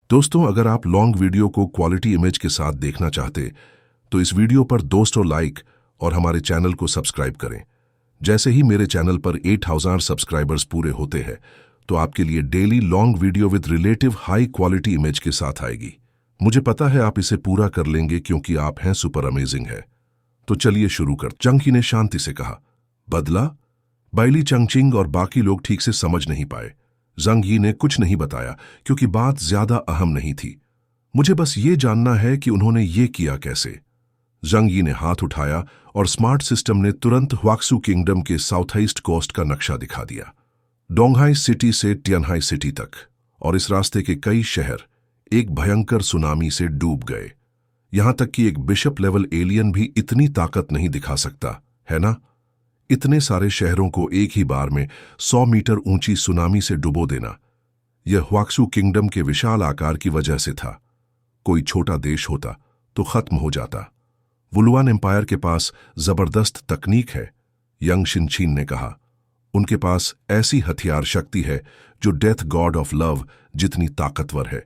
दोस्तों, अगर आप लॉन्ग वीडियो को क्वालिटी इमेज के साथ देखना चाहते तो इस वीडियो पर दोस्तों लाइक और हमारे चैनल को सब्सक्राइब करें। जैसे ही मेरे चैनल पर 8000 सब्सक्राइबर्स पूरे होते हैं तो आपके लिए daily long video with relative high quality image के साथ आएगी। मुझे पता है आप इसे पूरा कर लेंगे क्योंकि आप हैं सुपर अमेजिंग है। तो चलिए शुरू कर। चंकी ने शांति से कहा। बदला? बाइली चंगचिंग और बाकी लोग ठीक से समझ नहीं पाए। जंग यी ने कुछ नहीं बताया क्योंकि बात ज्यादा अहम नहीं थी। मुझे बस ये जानना है कि उन्होंने ये किया कैसे। जंग यी ने हाथ उठाया और स्मार्ट सिस्टम ने तुरंत ह्वाक्सू किंगडम के साउथ ईस्ट कोस्ट का नक्शा दिखा दिया। डोंगहाई सिटी से टियानहाई सिटी तक और इस रास्ते के कई शहर एक भयंकर सुनामी से डूब गए। यहां तक कि एक बिशप लेवल एलियन भी इतनी ताकत नहीं दिखा सकता, है ना? इतने सारे शहरों को एक ही बार में 100 मीटर ऊंची सुनामी से डुबो देना, यह ह्वाक्सू किंगडम के विशाल आकार की वजह से था। कोई छोटा देश होता तो खत्म हो जाता। वुलुआन एम्पायर के पास जबरदस्त तकनीक है, यंग शिनचीन ने कहा। उनके पास ऐसी हथियार शक्ति है जो डेथ गॉड ऑफ लव जितनी ताकतवर है।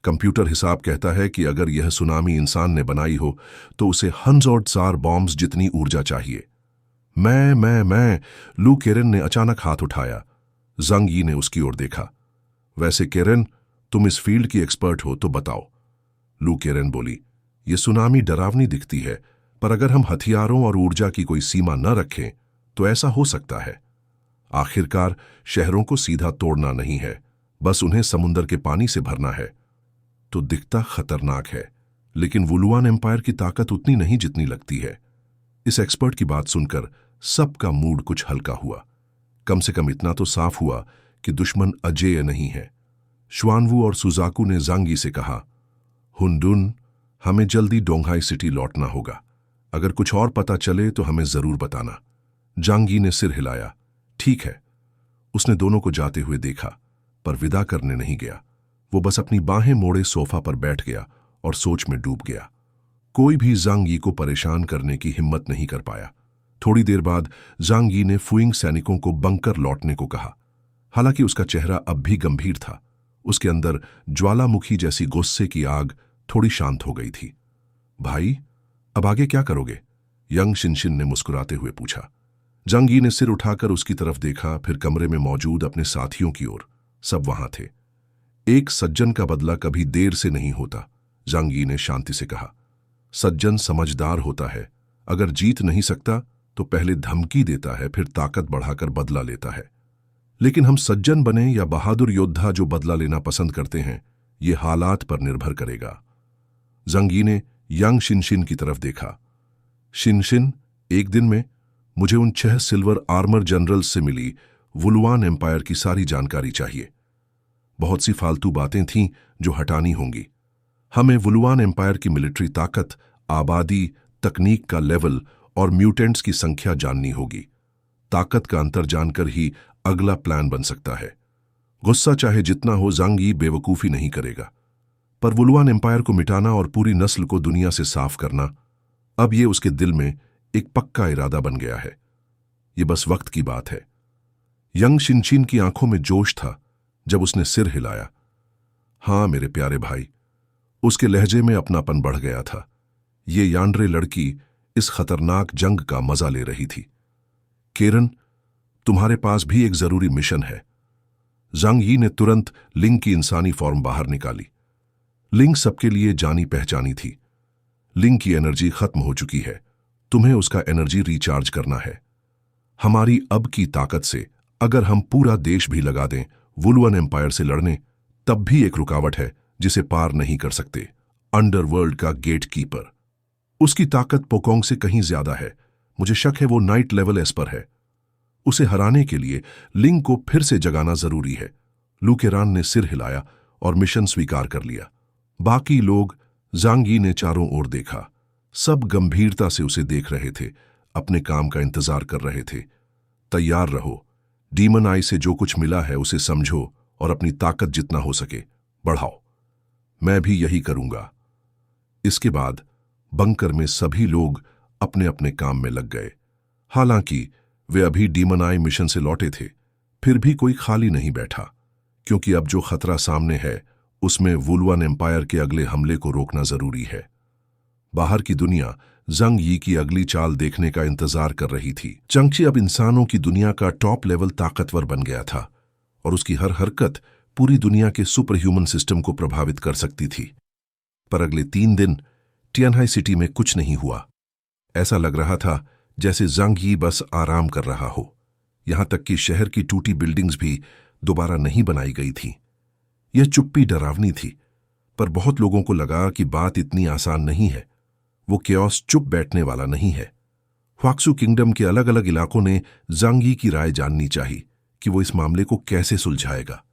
कंप्यूटर हिसाब कहता है कि अगर यह सुनामी इंसान ने बनाई हो तो उसे 100 बॉम्ब्स जितनी ऊर्जा चाहिए। मैं लू केरन ने अचानक हाथ उठाया। जंग यी ने उसकी ओर देखा। वैसे केरन, तुम इस फील्ड की एक्सपर्ट हो तो बताओ। लू केरन बोली, ये सुनामी डरावनी दिखती है, पर अगर हम हथियारों और ऊर्जा की कोई सीमा न रखें तो ऐसा हो सकता है। आखिरकार शहरों को सीधा तोड़ना नहीं है, बस उन्हें समुद्र के पानी से भरना है। तो दिखता खतरनाक है, लेकिन वुलुआन एम्पायर की ताकत उतनी नहीं जितनी लगती है। इस एक्सपर्ट की बात सुनकर सबका मूड कुछ हल्का हुआ। कम से कम इतना तो साफ हुआ कि दुश्मन अजेय नहीं है। श्वानवू और सुजाकू ने जांग यी से कहा, हुनडुन, हमें जल्दी डोंगहाई सिटी लौटना होगा। अगर कुछ और पता चले तो हमें जरूर बताना। जांग यी ने सिर हिलाया। ठीक है। उसने दोनों को जाते हुए देखा, पर विदा करने नहीं गया। वो बस अपनी बाहें मोड़े सोफा पर बैठ गया और सोच में डूब गया। कोई भी जांग यी को परेशान करने की हिम्मत नहीं कर पाया। थोड़ी देर बाद जांग यी ने फुइंग सैनिकों को बंकर लौटने को कहा। हालांकि उसका चेहरा अब भी गंभीर था, उसके अंदर ज्वालामुखी जैसी गुस्से की आग थोड़ी शांत हो गई थी। भाई, अब आगे क्या करोगे? यंग शिनशिन ने मुस्कुराते हुए पूछा। जांग यी ने सिर उठाकर उसकी तरफ देखा, फिर कमरे में मौजूद अपने साथियों की ओर। सब वहां थे। एक सज्जन का बदला कभी देर से नहीं होता, जांग यी ने शांति से कहा। सज्जन समझदार होता है। अगर जीत नहीं सकता तो पहले धमकी देता है, फिर ताकत बढ़ाकर बदला लेता है। लेकिन हम सज्जन बने या बहादुर योद्धा जो बदला लेना पसंद करते हैं, ये हालात पर निर्भर करेगा। जांग यी ने यंग शिनशिन की तरफ देखा। शिनशिन, एक दिन में मुझे उन 6 सिल्वर आर्मर जनरल्स से मिली वुलुआन एम्पायर की सारी जानकारी चाहिए। बहुत सी फालतू बातें थीं जो हटानी होंगी। हमें वुलुआन एम्पायर की मिलिट्री ताकत, आबादी, तकनीक का लेवल और म्यूटेंट्स की संख्या जाननी होगी। ताकत का अंतर जानकर ही अगला प्लान बन सकता है। गुस्सा चाहे जितना हो, जांग यी बेवकूफी नहीं करेगा। पर वुलुआन एम्पायर को मिटाना और पूरी नस्ल को दुनिया से साफ करना, अब ये उसके दिल में एक पक्का इरादा बन गया है। ये बस वक्त की बात है। यंग शिनचिन की आंखों में जोश था जब उसने सिर हिलाया। हां मेरे प्यारे भाई। उसके लहजे में अपनापन बढ़ गया था। ये यांड्रे लड़की इस खतरनाक जंग का मजा ले रही थी। केरन, तुम्हारे पास भी एक जरूरी मिशन है। जांग यी ने तुरंत लिंग की इंसानी फॉर्म बाहर निकाली। लिंग सबके लिए जानी पहचानी थी। लिंग की एनर्जी खत्म हो चुकी है। तुम्हें उसका एनर्जी रिचार्ज करना है। हमारी अब की ताकत से अगर हम पूरा देश भी लगा दें वुलुआन एम्पायर से लड़ने, तब भी एक रुकावट है जिसे पार नहीं कर सकते। अंडरवर्ल्ड का गेट कीपर। उसकी ताकत पोकोंग से कहीं ज्यादा है। मुझे शक है वो नाइट लेवल एस्पर है। उसे हराने के लिए लिंग को फिर से जगाना जरूरी है। लू केरान ने सिर हिलाया और मिशन स्वीकार कर लिया। बाकी लोग, जांग यी ने चारों ओर देखा। सब गंभीरता से उसे देख रहे थे, अपने काम का इंतजार कर रहे थे। तैयार रहो। डीमन आई से जो कुछ मिला है उसे समझो और अपनी ताकत जितना हो सके बढ़ाओ। मैं भी यही करूंगा। इसके बाद बंकर में सभी लोग अपने अपने काम में लग गए। हालांकि वे अभी डीमन आई मिशन से लौटे थे, फिर भी कोई खाली नहीं बैठा, क्योंकि अब जो खतरा सामने है उसमें वुलुआन एम्पायर के अगले हमले को रोकना जरूरी है। बाहर की दुनिया जंग यी की अगली चाल देखने का इंतजार कर रही थी। चंगची अब इंसानों की दुनिया का टॉप लेवल ताकतवर बन गया था और उसकी हर हरकत पूरी दुनिया के सुपर ह्यूमन सिस्टम को प्रभावित कर सकती थी। पर अगले 3 दिन टियानहाई सिटी में कुछ नहीं हुआ। ऐसा लग रहा था जैसे जंग यी बस आराम कर रहा हो। यहां तक कि शहर की टूटी बिल्डिंग्स भी दोबारा नहीं बनाई गई थी। यह चुप्पी डरावनी थी, पर बहुत लोगों को लगा कि बात इतनी आसान नहीं है। वो केओस चुप बैठने वाला नहीं है। ह्वाक्सू किंगडम के अलग अलग इलाकों ने जंग यी की राय जाननी चाहिए कि वो इस मामले को कैसे सुलझाएगा।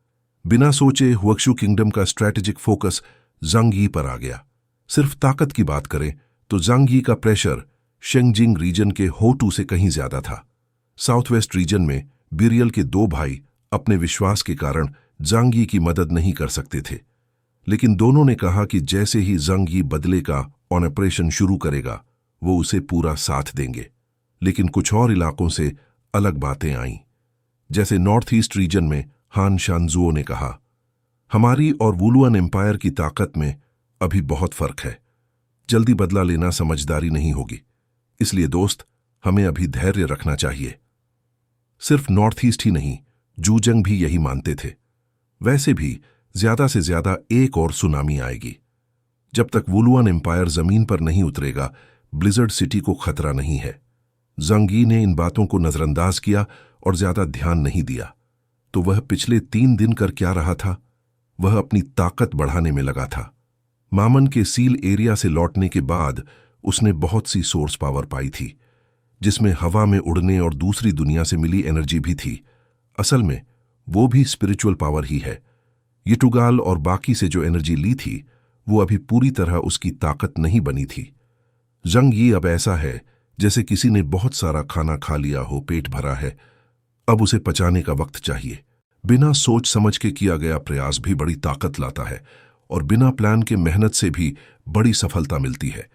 बिना सोचे ह्वाक्सू किंगडम का स्ट्रैटेजिक फोकस जंग यी पर आ गया। सिर्फ ताकत की बात करें तो जंग यी का प्रेशर शेंगजिंग रीजन के होटू से कहीं ज्यादा था। साउथ वेस्ट रीजन में बिरियल के 2 भाई अपने विश्वास के कारण जंग यी की मदद नहीं कर सकते थे, लेकिन दोनों ने कहा कि जैसे ही जंग यी बदले का ऑपरेशन शुरू करेगा वो उसे पूरा साथ देंगे। लेकिन कुछ और इलाकों से अलग बातें आईं। जैसे नॉर्थ ईस्ट रीजन में हान शानजुओ ने कहा, हमारी और वुलुआन एम्पायर की ताकत में अभी बहुत फर्क है। जल्दी बदला लेना समझदारी नहीं होगी, इसलिए दोस्त हमें अभी धैर्य रखना चाहिए। सिर्फ नॉर्थ ईस्ट ही नहीं, जूजंग भी यही मानते थे। वैसे भी ज्यादा से ज्यादा एक और सुनामी आएगी। जब तक वुलुआन एम्पायर जमीन पर नहीं उतरेगा, ब्लिजर्ड सिटी को खतरा नहीं है। जंग यी ने इन बातों को नजरअंदाज किया और ज्यादा ध्यान नहीं दिया। तो वह पिछले 3 दिन कर क्या रहा था? वह अपनी ताकत बढ़ाने में लगा था। मामन के सील एरिया से लौटने के बाद उसने बहुत सी सोर्स पावर पाई थी, जिसमें हवा में उड़ने और दूसरी दुनिया से मिली एनर्जी भी थी। असल में वो भी स्पिरिचुअल पावर ही है। यिटुगाल और बाकी से जो एनर्जी ली थी वो अभी पूरी तरह उसकी ताकत नहीं बनी थी। जंग यी अब ऐसा है जैसे किसी ने बहुत सारा खाना खा लिया हो, पेट भरा है, अब उसे पचाने का वक्त चाहिए। बिना सोच समझ के किया गया प्रयास भी बड़ी ताकत लाता है और बिना प्लान के मेहनत से भी बड़ी सफलता मिलती है।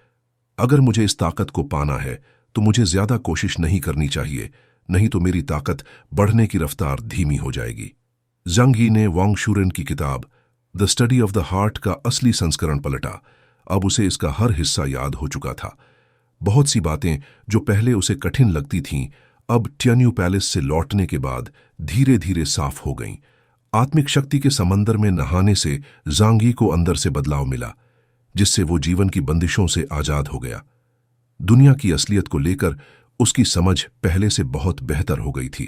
अगर मुझे इस ताकत को पाना है तो मुझे ज्यादा कोशिश नहीं करनी चाहिए, नहीं तो मेरी ताकत बढ़ने की रफ्तार धीमी हो जाएगी। जंग यी ने वांग शुरेन की किताब the study of the heart का असली संस्करण पलटा। अब उसे इसका हर हिस्सा याद हो चुका था। बहुत सी बातें जो पहले उसे कठिन लगती थीं, अब टियान्यू पैलेस से लौटने के बाद धीरे धीरे साफ हो गईं। आत्मिक शक्ति के समंदर में नहाने से जांग यी को अंदर से बदलाव मिला, जिससे वो जीवन की बंदिशों से आजाद हो गया। दुनिया की असलियत को लेकर उसकी समझ पहले से बहुत बेहतर हो गई थी।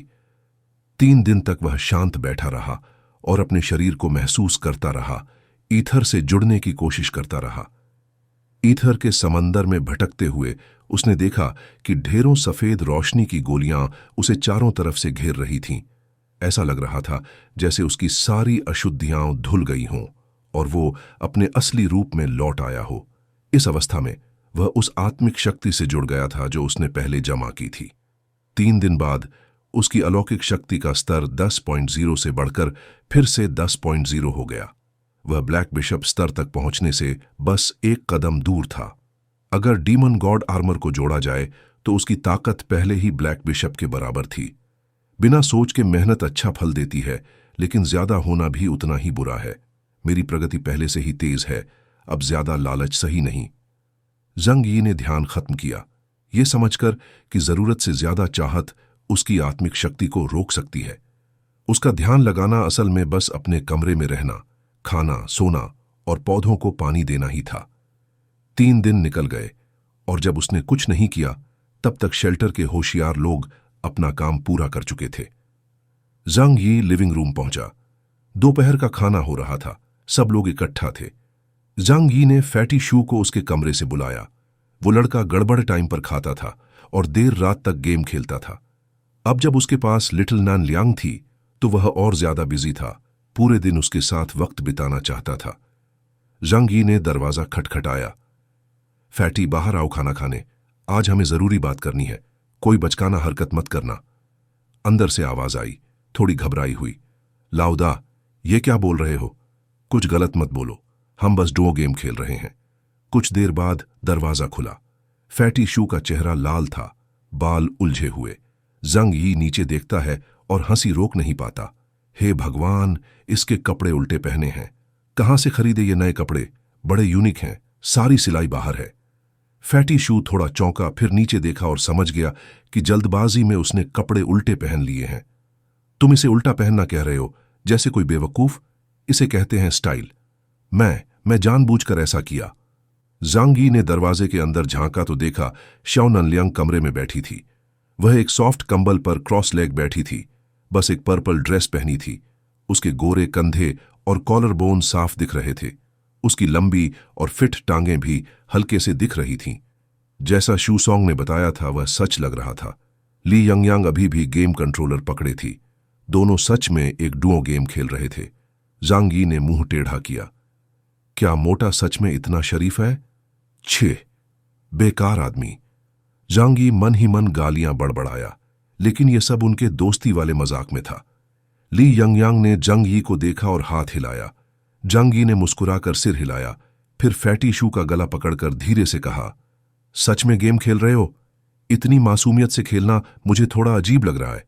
3 दिन तक वह शांत बैठा रहा और अपने शरीर को महसूस करता रहा, ईथर से जुड़ने की कोशिश करता रहा। ईथर के समंदर में भटकते हुए उसने देखा कि ढेरों सफेद रोशनी की गोलियां उसे चारों तरफ से घेर रही थीं। ऐसा लग रहा था जैसे उसकी सारी अशुद्धियां धुल गई हों और वो अपने असली रूप में लौट आया हो। इस अवस्था में वह उस आत्मिक शक्ति से जुड़ गया था जो उसने पहले जमा की थी। 3 दिन बाद उसकी अलौकिक शक्ति का स्तर 10.0 से बढ़कर फिर से 10.0 हो गया। वह ब्लैक बिशप स्तर तक पहुंचने से बस एक कदम दूर था। अगर डीमन गॉड आर्मर को जोड़ा जाए तो उसकी ताकत पहले ही ब्लैक बिशप के बराबर थी। बिना सोच के मेहनत अच्छा फल देती है, लेकिन ज्यादा होना भी उतना ही बुरा है। मेरी प्रगति पहले से ही तेज है, अब ज्यादा लालच सही नहीं। जंग यी ने ध्यान खत्म किया, ये समझकर कि जरूरत से ज्यादा चाहत उसकी आत्मिक शक्ति को रोक सकती है। उसका ध्यान लगाना असल में बस अपने कमरे में रहना, खाना, सोना और पौधों को पानी देना ही था। 3 दिन निकल गए और जब उसने कुछ नहीं किया तब तक शेल्टर के होशियार लोग अपना काम पूरा कर चुके थे। जंग यी लिविंग रूम पहुंचा। दोपहर का खाना हो रहा था, सब लोग इकट्ठा थे। जंग यी ने फैटी शू को उसके कमरे से बुलाया। वो लड़का गड़बड़ टाइम पर खाता था और देर रात तक गेम खेलता था। अब जब उसके पास लिटिल नान लियांग थी तो वह और ज्यादा बिजी था, पूरे दिन उसके साथ वक्त बिताना चाहता था। जंग यी ने दरवाजा खटखटाया। फैटी, बाहर आओ खाना खाने, आज हमें जरूरी बात करनी है, कोई बचकाना हरकत मत करना। अंदर से आवाज आई, थोड़ी घबराई हुई। लाउदा, ये क्या बोल रहे हो? कुछ गलत मत बोलो, हम बस डो गेम खेल रहे हैं। कुछ देर बाद दरवाजा खुला। फैटी शू का चेहरा लाल था, बाल उलझे हुए। जंग यी नीचे देखता है और हंसी रोक नहीं पाता। हे भगवान, इसके कपड़े उल्टे पहने हैं। कहाँ से खरीदे ये नए कपड़े? बड़े यूनिक हैं, सारी सिलाई बाहर है। फैटी शू थोड़ा चौंका, फिर नीचे देखा और समझ गया कि जल्दबाजी में उसने कपड़े उल्टे पहन लिए हैं। तुम इसे उल्टा पहनना कह रहे हो, जैसे कोई बेवकूफ? इसे कहते हैं स्टाइल। मैं जानबूझकर ऐसा किया। जांग यी ने दरवाजे के अंदर झांका तो देखा श्याओ ननलियांग कमरे में बैठी थी। वह एक सॉफ्ट कंबल पर क्रॉस लेग बैठी थी, बस एक पर्पल ड्रेस पहनी थी। उसके गोरे कंधे और कॉलर बोन साफ दिख रहे थे। उसकी लंबी और फिट टांगें भी हल्के से दिख रही थीं। जैसा शू सॉन्ग ने बताया था वह सच लग रहा था। ली यंगयांग अभी भी गेम कंट्रोलर पकड़े थी। दोनों सच में एक डुओ गेम खेल रहे थे। जांग यी ने मुंह टेढ़ा किया। क्या मोटा सच में इतना शरीफ है? छे बेकार आदमी। जांग यी मन ही मन गालियां बड़बड़ाया, लेकिन यह सब उनके दोस्ती वाले मजाक में था। ली यंगयांग ने जांग यी को देखा और हाथ हिलाया। जांग यी ने मुस्कुराकर सिर हिलाया, फिर फैटी शू का गला पकड़कर धीरे से कहा, सच में गेम खेल रहे हो? इतनी मासूमियत से खेलना मुझे थोड़ा अजीब लग रहा है।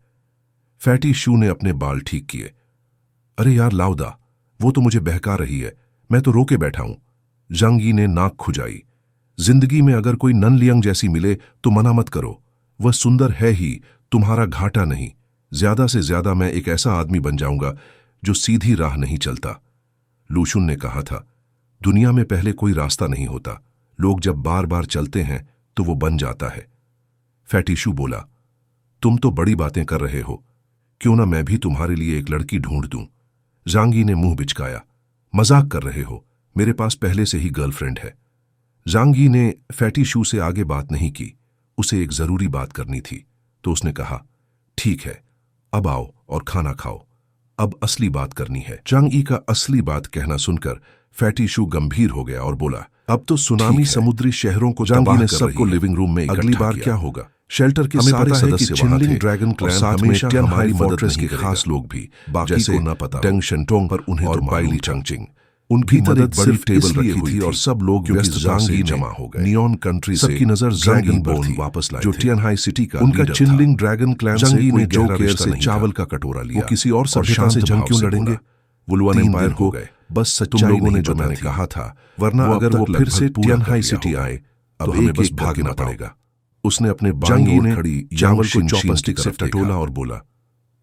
फैटी शू ने अपने बाल ठीक किए। अरे यार लाउदा, वो तो मुझे बहका रही है, मैं तो रोके बैठा हूं। जांग यी ने नाक खुजाई। जिंदगी में अगर कोई ननलियांग जैसी मिले तो मना मत करो। वह सुंदर है ही, तुम्हारा घाटा नहीं। ज्यादा से ज्यादा मैं एक ऐसा आदमी बन जाऊंगा जो सीधी राह नहीं चलता। लूशुन ने कहा था, दुनिया में पहले कोई रास्ता नहीं होता, लोग जब बार बार चलते हैं तो वो बन जाता है। फैटी शू बोला, तुम तो बड़ी बातें कर रहे हो, क्यों ना मैं भी तुम्हारे लिए एक लड़की ढूंढ दूं। जांग यी ने मुंह बिचकाया। मजाक कर रहे हो, मेरे पास पहले से ही गर्लफ्रेंड है। जांग यी ने फैटी शू से आगे बात नहीं की। उसे एक जरूरी बात करनी थी, तो उसने कहा, ठीक है, अब आओ और खाना खाओ, अब असली बात करनी है। जांग यी का असली बात कहना सुनकर फैटी शू गंभीर हो गया और बोला, अब तो सुनामी समुद्री शहरों को तबाह कर सबको लिविंग रूम में अगली बार क्या होगा? शेल्टर के सारे सदस्य चिनलिंग ड्रैगन क्लैन हमेशा हमारी मदद के खास लोग भी, जैसे न पता डेंग शेंटोंग पर उन्हें और बाइली चंगचिंग, उनकी मदद बड़ी टेबल रखी थी और सब लोग व्यस्त जांग यी जमा हो गए। नियॉन कंट्री से सबकी नजर ड्रैगन बोन वापस लाए, जो टियानहाई सिटी का उनका चिनलिंग ड्रैगन क्लैन से कोई जो केयर से चावल का कटोरा लिया। वो किसी और सभ्यता से जंग क्यों लड़ेंगे? वुलुआन एम्पायर को गए, बस सच्चाई लोगों ने जो मैंने कहा था, वरना अगर वो फिर से टियानहाई सिटी आए तो हमें बस भागना पड़ेगा। उसने अपने बाईं ओर खड़ी चावल को चॉपस्टिक से टटोला और बोला,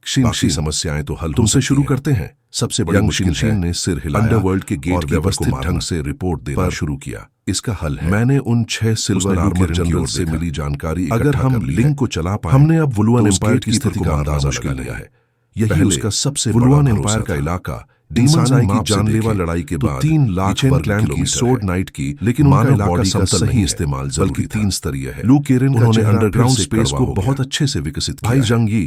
बाकी समस्याएं तो हल तुमसे शुरू करते हैं। सबसे बड़ी मुश्किल ने सिर हिलाया, अंडरवर्ल्ड के गेट व्यवस्थित ढंग से रिपोर्ट देना शुरू किया। इसका हल है, मैंने उन 6 सिल्वर आर्मर जनरल से मिली जानकारी, अगर हम लिंक को चला पाए, हमने अब वुलुआन एम्पायर की स्थिति का अंदाजा मुश्किल लिया है। यही उसका सबसे वुलुआन एम्पायर का इलाका डीमंस आई की जानलेवा लड़ाई के बाद 3 लाख वर्ग किलोमीटर सोड नाइट की, लेकिन मानव बॉडी का सही इस्तेमाल बल्कि 3 स्तरीय है। लू केरन उन्होंने अंडरग्राउंड स्पेस को बहुत अच्छे से विकसित किया। भाई जांग यी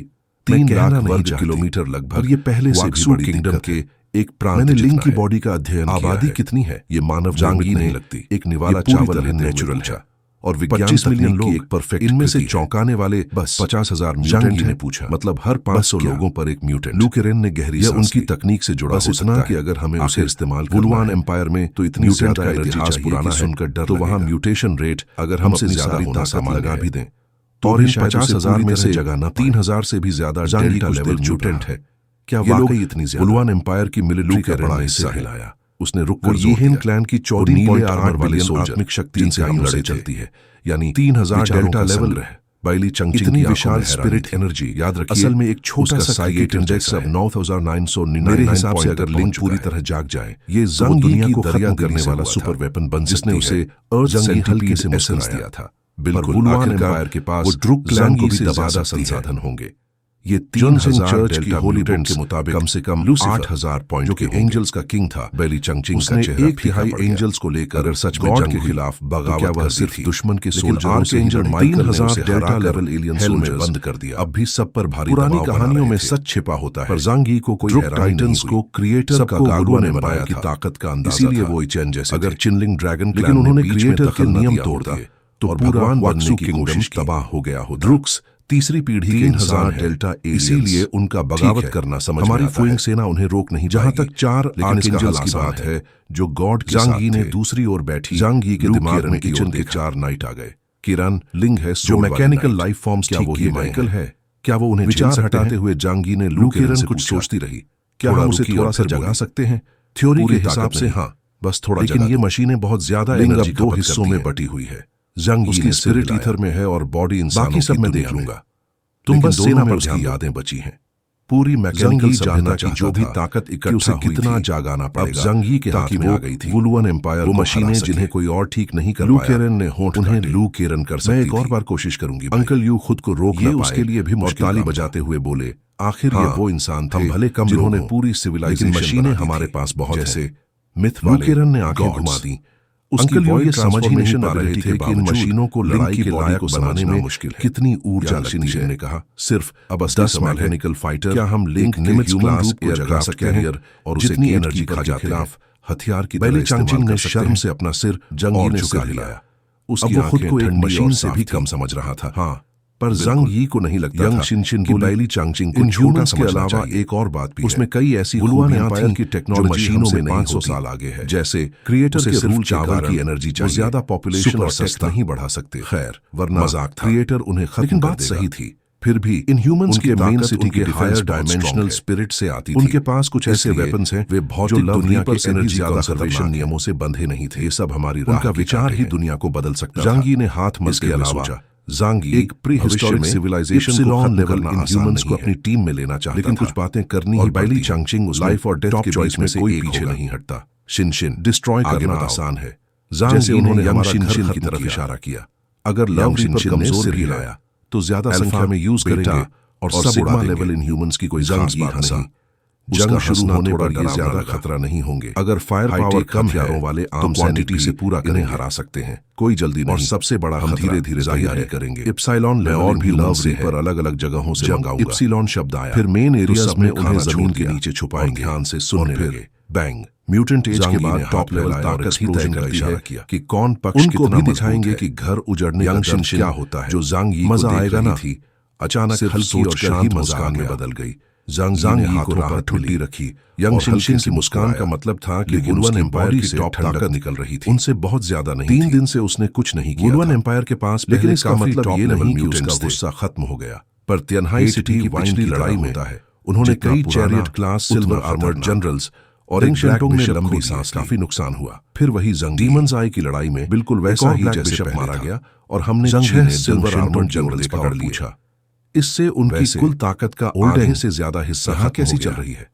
3 लाख वर्ग किलोमीटर लगभग, और ये पहले से भी बड़ी किंगडम के एक प्रांत। मैंने लिंक की बॉडी का अध्ययन किया। आबादी कितनी है ये मानव जांग यी नहीं लगती। एक निवाला चावल है, नेचुरल है, और 25 मिलियन लोग एक परफेक्ट। इनमें से चौंकाने वाले बस 50,000 म्यूटेंट ने पूछा, मतलब हर 500 लोगों पर एक म्यूटेंट। लू केरन ने गहरी सांस ली। उनकी तकनीक से जुड़ा हो सकता है कि अगर हमें उसे इस्तेमाल वुलुआन एम्पायर में तो इतनी ज्यादा इतिहास पुराना सुनकर डर, तो वहां म्यूटेशन रेट अगर हमसे ज्यादा ताकत लगा भी दें तो इन 50,000 में से जगह न 3,000 से भी ज्यादा डेल्टा लेवल म्यूटेंट है। क्या वाकई इतनी ज्यादा? वुलुआन एम्पायर की मिलिट्री का बड़ा हिस्सा हिलाया। उसने रुककर यीहेन क्लैन की 14.8 बिलियन आत्मिक शक्ति जिनसे हम लड़े चलती है, यानी 3,000 डेल्टा लेवल है। बाइली चंगचिंग इतनी विशाल स्पिरिट एनर्जी, याद रखिए, असल में एक छोटा सा साइकिक इंडेक्स अब 9,999। मेरे हिसाब से अगर लिंक पूरी तरह जाग जाए, ये जांग दुनिया को खत्म करने वाला सुपर वेपन बन, जिसने उसे अर्थ सेंटिपीड से एसेंस दिया था। बिल्कुल, वुलुआन एम्पायर के पास वो ड्रुक क्लैन को भी ज्यादा संसाधन होंगे। ये 3,000 डेल्टा की होली बुक के मुताबिक कम से कम 8,000 पॉइंट, जो कि एंजल्स का किंग था। बेली चंगचिंग का चेहरा एक तिहाई एंजल्स को लेकर अगर सच में जंग के खिलाफ बगावत वह सिर्फ दुश्मन के सोल्जरों से angel 3,000 delta level alien soldiers बंद कर दिया। अब भी सब पर भारी पुरानी कहानियों में सच छिपा होता है, पर जांग यी को कोई टाइटंस को क्रिएटर का वुलुआन एम्पायर की ताकत का अंदाजा, इसीलिए वो इचेन जैसे अगर चिनलिंग ड्रैगन, लेकिन उन्होंने क्रिएटर के नियम तोड़ दिए तो पूरा वात्सु किंगडम तबाह हो गया हो। ड्रुक्स तीसरी पीढ़ी के 3,000 डेल्टा, इसीलिए उनका बगावत करना समझ हमारी फुइंग सेना उन्हें रोक नहीं। जहां तक 4 आर्कएंजल्स की बात है जो गॉड के साथ थे। जांग यी ने दूसरी ओर बैठी, जांग यी के दिमाग में किचन के 4 नाइट आ गए। किरण लिंग है जो मैकेनिकल लाइफ फॉर्म्स, क्या वो ही माइकल है? क्या वो उन्हें विचार हटाते हुए जांग यी ने लू केरन से कुछ सोचती रही, क्या हम उसे थोड़ा सा जगा सकते हैं? थ्योरी के हिसाब से हाँ, बस थोड़ा, लेकिन ये मशीनें बहुत ज्यादा एनर्जी दो हिस्सों में बटी हुई है। जंग उसकी स्पिरिट ईथर में है और बॉडी इंसानों की, सब मैं देख लूंगा। तुम बस सेना पर उसकी यादें बची हैं। पूरी मैकेनिकल जानता कि जो भी ताकत इकट्ठा कितना जागाना पड़ेगा। जंगी के हाथ में आ गई थी वुलुअन एम्पायर, वो मशीनें जिन्हें कोई और ठीक नहीं कर पाया। लू केरन ने होंठ, उन्हें लू केरन कर सकती थी। मैं एक और बार कोशिश करूंगी। अंकल यू खुद को रोक न पाए, उसके लिए भी मुश्किल। ताली बजाते हुए बोले, आखिर ये वो इंसान थे भले कम जिन्होंने पूरी सिविलाइजेशन, मशीनें हमारे पास बहुत जैसे मिथ वाले। लू केरन ने आंखें घुमा दी। अंकल यू ये समझ ही नहीं पा रहे थे कि इन मशीनों को लड़ाई के लायक बनाने में मुश्किल है, कितनी ऊर्जा लगती है। ने कहा, सिर्फ अब 10 मैकेनिकल फाइटर, क्या हम लिंक निमित्स क्लास एयरक्राफ्ट कैरियर और जितनी एनर्जी खा जाते हैं हथियार की तरह चांगचिंग ने शर्म से अपना सिर जंगी ने झुका लिया। उसकी खुद को एक मशीन से भी कम समझ रहा था। हाँ, पर जंग यी को नहीं लगता यंग शिनशिन की बैली चांगचिंग को छोटा के अलावा एक और बात भी है। उसमें कई ऐसी वुलुअन एम्पायर की टेक्नोलॉजी मशीनों में 500 साल आगे है। जैसे क्रिएटर के रूल चावल की एनर्जी चाहिए, ज्यादा पॉपुलेशन और सस्ता नहीं बढ़ा सकते। खैर, वरना मजाक था। क्रिएटर उन्हें खत्म, लेकिन बात सही थी। फिर भी इन ह्यूमंस के मेन सिटी के हायर डायमेंशनल स्पिरिट से आती थी। उनके पास कुछ ऐसे वेपन्स हैं वे भौतिक दुनिया के एनर्जी कंजर्वेशन नियमों से बंधे नहीं थे। ये सब हमारी उनका विचार ही दुनिया को बदल सकता है। जंगी ने हाथ मस के अलावा ज़ांगी एक प्री हिस्टोरिक सिविलाइजेशन को लेवल इन ह्यूमंस को अपनी टीम में लेना चाहता था, लेकिन कुछ बातें करनी ही बैली चांगचिंग उस लाइफ और डेथ के चॉइस में से कोई पीछे नहीं हटता। शिनशिन डिस्ट्रॉय करना आसान है। जैसे उन्होंने यंग शिनशिन की तरफ इशारा किया। अगर लव शिनशिन ने सिर हिलाया तो ज्यादा संख्या में यूज करेंगे और सिग्मा लेवल इन ह्यूमंस की कोई खास बात नहीं। जंग शुरू होने पर ये ज्यादा खतरा नहीं होंगे। अगर फायर पावर कम हथियारों वाले आम क्वांटिटी से पूरा इन्हें हरा सकते हैं, कोई जल्दी नहीं। और सबसे बड़ा हम धीरे धीरे जारी करेंगे। इप्सिलॉन में और भी लव से पर अलग अलग जगहों से मंगाऊंगा। इप्सिलॉन शब्द आया, फिर मेन एरियाज में उन्हें जमीन के नीचे छुपाएंगे। ध्यान से सुनने लगे। बैंग म्यूटेंट एज के बाद टॉप लेवल ताकत ही तय करती है कि कौन पक्ष उनको भी दिखाएंगे कि घर उजड़ने का दर्द क्या होता है। जो जांग यी मजा आएगा ना थी, अचानक हल्की और शांत मुस्कान में बदल गई। जांग यी को राहत ठुल्ली रखी। यंग शिनशिन की मुस्कान का मतलब था कि वुलुअन एम्पायर की टॉप ताकत निकल रही थी। उनसे बहुत ज्यादा नहीं। 3 दिन से उसने कुछ नहीं किया। वुलुअन एम्पायर के पास, लेकिन इसका मतलब ये नहीं कि उसका गुस्सा खत्म हो गया। पर तियानहाई सिटी की पिछली लड़ाई में होता है, उन्होंने कई chariot class silver armoured generals और एक शेंटोंग में लंबी सांस, काफी नुकसान हुआ। फिर वही जंग डीमंस आई की लड़ाई में बिल्कुल वैसा ही जैसे मारा गया और हमने 6 सिल्वर आर्मर्ड जनरल्स पकड़ लिए। पूछा, इससे उनकी कुल ताकत का आधे से ज्यादा हिस्सा कैसी चल रही है?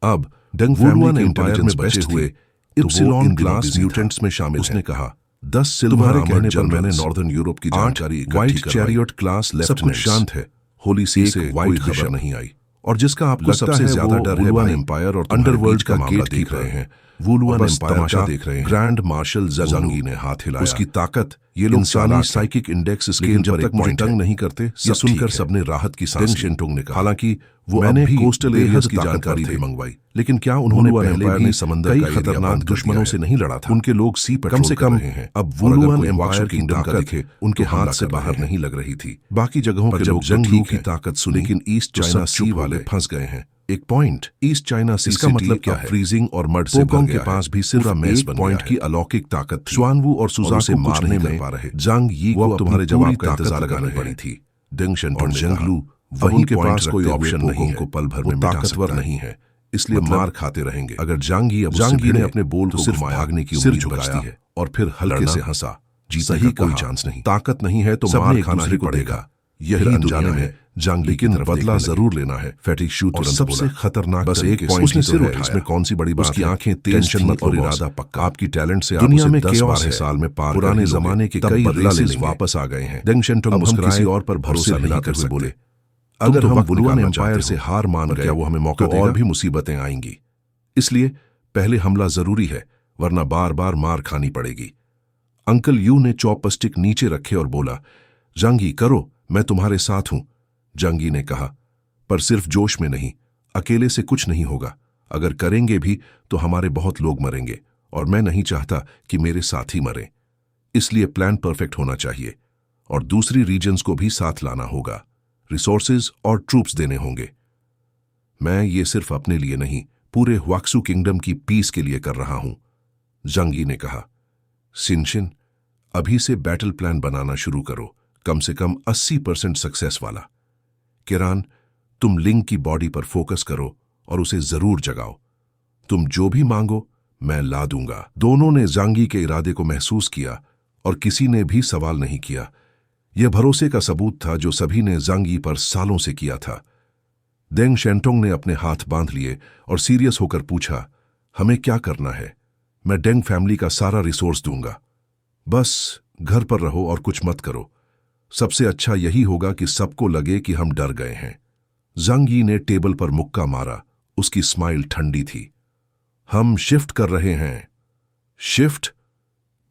अब डंग फैमिली एम्पायर में बचे हुए इप्सिलॉन क्लास म्यूटेंट्स में शामिल। उसने कहा, 10 सिल्वर कहने पर मैंने नॉर्दर्न यूरोप की जानकारी, व्हाइट चैरियट क्लास लेफ्टिनेंट्स, शांत है। होली सी से कोई खबर नहीं आई। और जिसका आपको सबसे ज्यादा डर है वुलुअन एम्पायर और अंडरवर्ल्ड का गेट देख रहे हैं। वुलुअन एम्पायर का देख रहे हैं। ग्रैंड मार्शल ज़ंगी ने हाथ हिलाया। उसकी ताकत, ये लोग इंसानी साइकिक इंडेक्स स्केल जब तक मॉनिटरिंग नहीं करते। ये सुनकर सबने राहत की सांस ली। हालांकि वो मैंने कोस्टल एरियाज की जानकारी भी मंगवाई, लेकिन क्या उन्होंने पहले भी समंदर का खतरनाक दुश्मनों से नहीं लड़ा था? उनके लोग सी पेट्रोल कम से कम हैं। अब वुलुअन एम्पायर की ताकत उनके हाथ से बाहर नहीं लग रही थी। बाकी जगहों के लोग जंगी की ताकत सुनी, लेकिन ईस्ट चाइना सी वाले फंस गए हैं। एक पॉइंट ईस्ट चाइना सी, इसका मतलब क्या है? फ्रीजिंग और मड से भर के पास भी सिर्फ एक पॉइंट की अलौकिक ताकत थी। स्वानवू और सुजा से मारने में पा रहे। जांग यी को तुम्हारे जवाब का इंतजार लगानी पड़ी थी। डेंग शेंटोंग और जंगलू वहीं के पास कोई ऑप्शन नहीं है। पल भर में ताकतवर नहीं है, इसलिए मार खाते रहेंगे। अगर जांग यी ने अपने बोल को सिर्फ भागने की उम्मीद बचाती है और फिर हल्के से हंसा, जीतने का कोई चांस नहीं। ताकत नहीं है तो मार खाना ही पड़ेगा। यही अनजाने में जांग, लेकिन बदला जरूर लेना है। फैटिक शू तुरंत सबसे खतरनाक बस एक पॉइंट उसने सिर उठाया। इसमें कौन सी बड़ी बात? उसकी आंखें तेज थी और इरादा पक्का। आपकी टैलेंट से दुनिया में 10-12 साल में पार पुराने जमाने के कई रेसेस वापस आ गए हैं। डेंग शेंटोंग मुस्कुराए और पर भरोसा नहीं कर सकते। बोले, अगर हम वुलुअन एम्पायर से हार मान गए, क्या वो हमें मौका देगा? और भी मुसीबतें आएंगी। इसलिए पहले हमला जरूरी है, वरना बार बार मार खानी पड़ेगी। अंकल यू ने चॉपस्टिक नीचे रखे और बोला, जांगी करो, मैं तुम्हारे साथ हूं। जांगी ने कहा, पर सिर्फ जोश में नहीं, अकेले से कुछ नहीं होगा। अगर करेंगे भी तो हमारे बहुत लोग मरेंगे और मैं नहीं चाहता कि मेरे साथी मरें। इसलिए प्लान परफेक्ट होना चाहिए और दूसरी रीजन्स को भी साथ लाना होगा। रिसोर्सेज और ट्रूप्स देने होंगे। मैं ये सिर्फ अपने लिए नहीं, पूरे ह्वाक्सू किंगडम की पीस के लिए कर रहा हूं, जांगी ने कहा। शिनशिन, अभी से बैटल प्लान बनाना शुरू करो, कम से कम 80% सक्सेस वाला। किरान, तुम लिंग की बॉडी पर फोकस करो और उसे जरूर जगाओ। तुम जो भी मांगो मैं ला दूंगा। दोनों ने जांगी के इरादे को महसूस किया और किसी ने भी सवाल नहीं किया। यह भरोसे का सबूत था जो सभी ने जांगी पर सालों से किया था। देंग शेंटोंग ने अपने हाथ बांध लिए और सीरियस होकर पूछा, हमें क्या करना है? मैं डेंग फैमिली का सारा रिसोर्स दूंगा। बस घर पर रहो और कुछ मत करो। सबसे अच्छा यही होगा कि सबको लगे कि हम डर गए हैं। जांग यी ने टेबल पर मुक्का मारा। उसकी स्माइल ठंडी थी। हम शिफ्ट कर रहे हैं। शिफ्ट?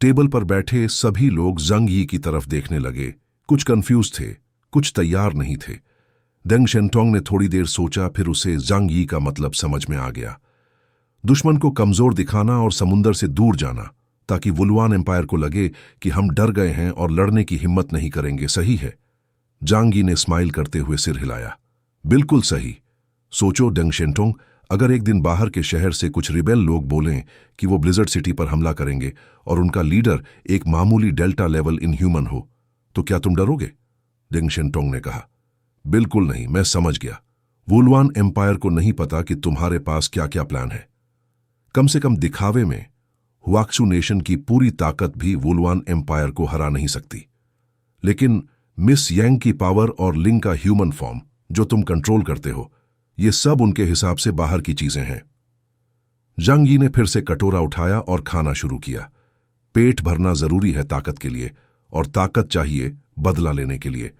टेबल पर बैठे सभी लोग जांग यी की तरफ देखने लगे। कुछ कंफ्यूज थे, कुछ तैयार नहीं थे। देंग शेंटोंग ने थोड़ी देर सोचा, फिर उसे जांग यी का मतलब समझ में आ गया। दुश्मन को कमजोर दिखाना और समुंदर से दूर जाना, ताकि वुलुआन एम्पायर को लगे कि हम डर गए हैं और लड़ने की हिम्मत नहीं करेंगे। सही है। जांग यी ने स्माइल करते हुए सिर हिलाया। बिल्कुल सही। सोचो डेंग शेंटोंग, अगर एक दिन बाहर के शहर से कुछ रिबेल लोग बोलें कि वो ब्लिजर्ड सिटी पर हमला करेंगे और उनका लीडर एक मामूली डेल्टा लेवल इनह्यूमन हो, तो क्या तुम डरोगे? डेंग शेंटोंग ने कहा। बिल्कुल नहीं, मैं समझ गया। वुलुआन एम्पायर को नहीं पता कि तुम्हारे पास क्या क्या प्लान है। कम से कम दिखावे में हुआक्सू नेशन की पूरी ताकत भी वुलुआन एम्पायर को हरा नहीं सकती। लेकिन मिस यांग की पावर और लिंग का ह्यूमन फॉर्म जो तुम कंट्रोल करते हो, ये सब उनके हिसाब से बाहर की चीजें हैं। जांग यी ने फिर से कटोरा उठाया और खाना शुरू किया। पेट भरना जरूरी है ताकत के लिए, और ताकत चाहिए बदला लेने के लिए,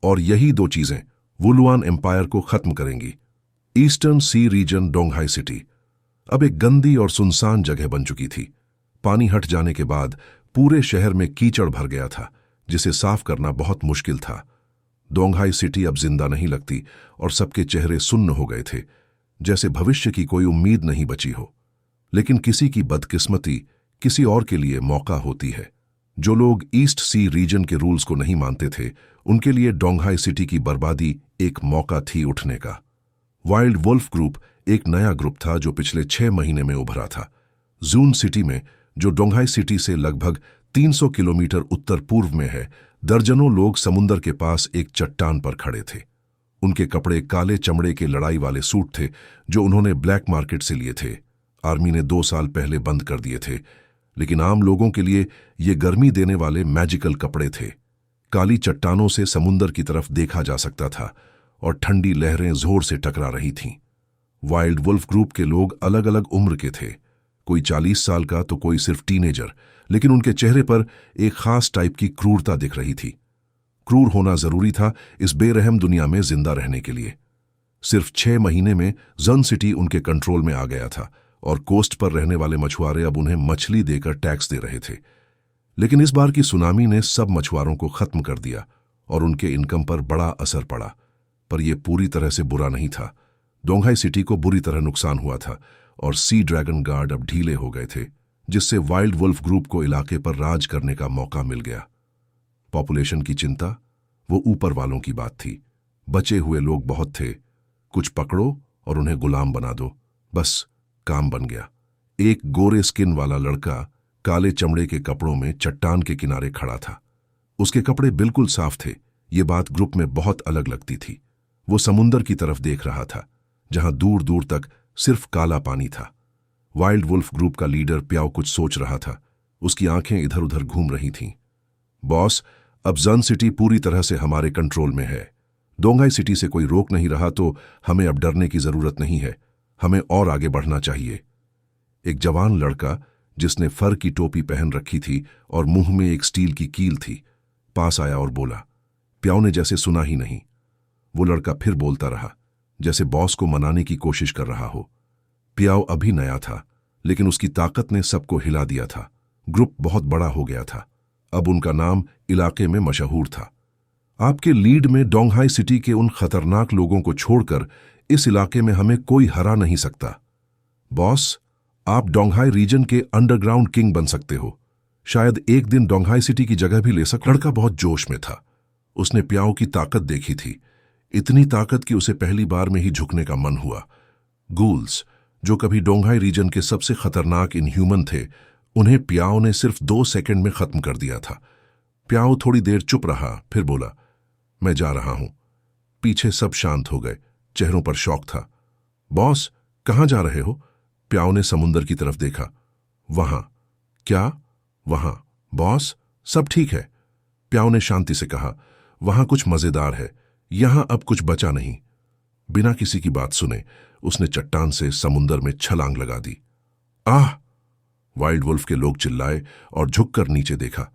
और यही दो चीजें वुलुआन एम्पायर को खत्म करेंगी। ईस्टर्न सी रीजन डोंगहाई सिटी अब एक गंदी और सुनसान जगह बन चुकी थी। पानी हट जाने के बाद पूरे शहर में कीचड़ भर गया था, जिसे साफ करना बहुत मुश्किल था। डोंगहाई सिटी अब जिंदा नहीं लगती और सबके चेहरे सुन्न हो गए थे, जैसे भविष्य की कोई उम्मीद नहीं बची हो। लेकिन किसी की बदकिस्मती किसी और के लिए मौका होती है। जो लोग ईस्ट सी रीजन के रूल्स को नहीं मानते थे, उनके लिए डोंगहाई सिटी की बर्बादी एक मौका थी उठने का। वाइल्ड वुल्फ ग्रुप एक नया ग्रुप था जो पिछले 6 महीने में उभरा था। जून सिटी में, जो डोंगहाई सिटी से लगभग 300 किलोमीटर उत्तर पूर्व में है, दर्जनों लोग समुंदर के पास एक चट्टान पर खड़े थे। उनके कपड़े काले चमड़े के लड़ाई वाले सूट थे जो उन्होंने ब्लैक मार्केट से लिए थे। आर्मी ने 2 साल पहले बंद कर दिए थे, लेकिन आम लोगों के लिए ये गर्मी देने वाले मैजिकल कपड़े थे। काली चट्टानों से समुंदर की तरफ देखा जा सकता था और ठंडी लहरें जोर से टकरा रही थीं। वाइल्ड वुल्फ ग्रुप के लोग अलग अलग उम्र के थे, कोई 40 साल का तो कोई सिर्फ टीनेजर, लेकिन उनके चेहरे पर एक खास टाइप की क्रूरता दिख रही थी। क्रूर होना जरूरी था इस बेरहम दुनिया में जिंदा रहने के लिए। सिर्फ 6 महीने में जन सिटी उनके कंट्रोल में आ गया था और कोस्ट पर रहने वाले मछुआरे अब उन्हें मछली देकर टैक्स दे रहे थे। लेकिन इस बार की सुनामी ने सब मछुआरों को खत्म कर दिया और उनके इनकम पर बड़ा असर पड़ा। पर यह पूरी तरह से बुरा नहीं था। डोंगहाई सिटी को बुरी तरह नुकसान हुआ था और सी ड्रैगन गार्ड अब ढीले हो गए थे, जिससे वाइल्ड वुल्फ ग्रुप को इलाके पर राज करने का मौका मिल गया। पॉपुलेशन की चिंता वो ऊपर वालों की बात थी। बचे हुए लोग बहुत थे। कुछ पकड़ो और उन्हें गुलाम बना दो, बस काम बन गया। एक गोरे स्किन वाला लड़का काले चमड़े के कपड़ों में चट्टान के किनारे खड़ा था। उसके कपड़े बिल्कुल साफ थे। ये बात ग्रुप में बहुत अलग लगती थी। वो समुंदर की तरफ देख रहा था, जहां दूर दूर तक सिर्फ काला पानी था। वाइल्ड वुल्फ ग्रुप का लीडर प्याओ कुछ सोच रहा था। उसकी आंखें इधर उधर घूम रही थीं। बॉस, अब जन सिटी पूरी तरह से हमारे कंट्रोल में है। डोंगहाई सिटी से कोई रोक नहीं रहा, तो हमें अब डरने की जरूरत नहीं है। हमें और आगे बढ़ना चाहिए। एक जवान लड़का जिसने फर की टोपी पहन रखी थी और मुंह में एक स्टील की कील थी, पास आया और बोला। प्याओ ने जैसे सुना ही नहीं। वो लड़का फिर बोलता रहा, जैसे बॉस को मनाने की कोशिश कर रहा हो। प्याओ अभी नया था, लेकिन उसकी ताकत ने सबको हिला दिया था। ग्रुप बहुत बड़ा हो गया था। अब उनका नाम इलाके में मशहूर था। आपके लीड में डोंगहाई सिटी के उन खतरनाक लोगों को छोड़कर इस इलाके में हमें कोई हरा नहीं सकता। बॉस, आप डोंगहाई रीजन के अंडरग्राउंड किंग बन सकते हो। शायद एक दिन डोंगहाई सिटी की जगह भी ले सकते। लड़का बहुत जोश में था। उसने प्याओ की ताकत देखी थी, इतनी ताकत कि उसे पहली बार में ही झुकने का मन हुआ। गूल्स, जो कभी डोंगहाई रीजन के सबसे खतरनाक इनह्यूमन थे, उन्हें प्याओ ने सिर्फ 2 सेकंड में खत्म कर दिया था। प्याओ थोड़ी देर चुप रहा, फिर बोला, मैं जा रहा हूं। पीछे सब शांत हो गए, चेहरों पर शौक था। बॉस, कहां जा रहे हो? प्याओ ने समुंदर की तरफ देखा। वहां। क्या? वहां। बॉस, सब ठीक है? प्याओ ने शांति से कहा। वहां कुछ मजेदार है, यहां अब कुछ बचा नहीं। बिना किसी की बात सुने उसने चट्टान से समुंदर में छलांग लगा दी। आह! वाइल्ड वुल्फ के लोग चिल्लाए और झुककर नीचे देखा।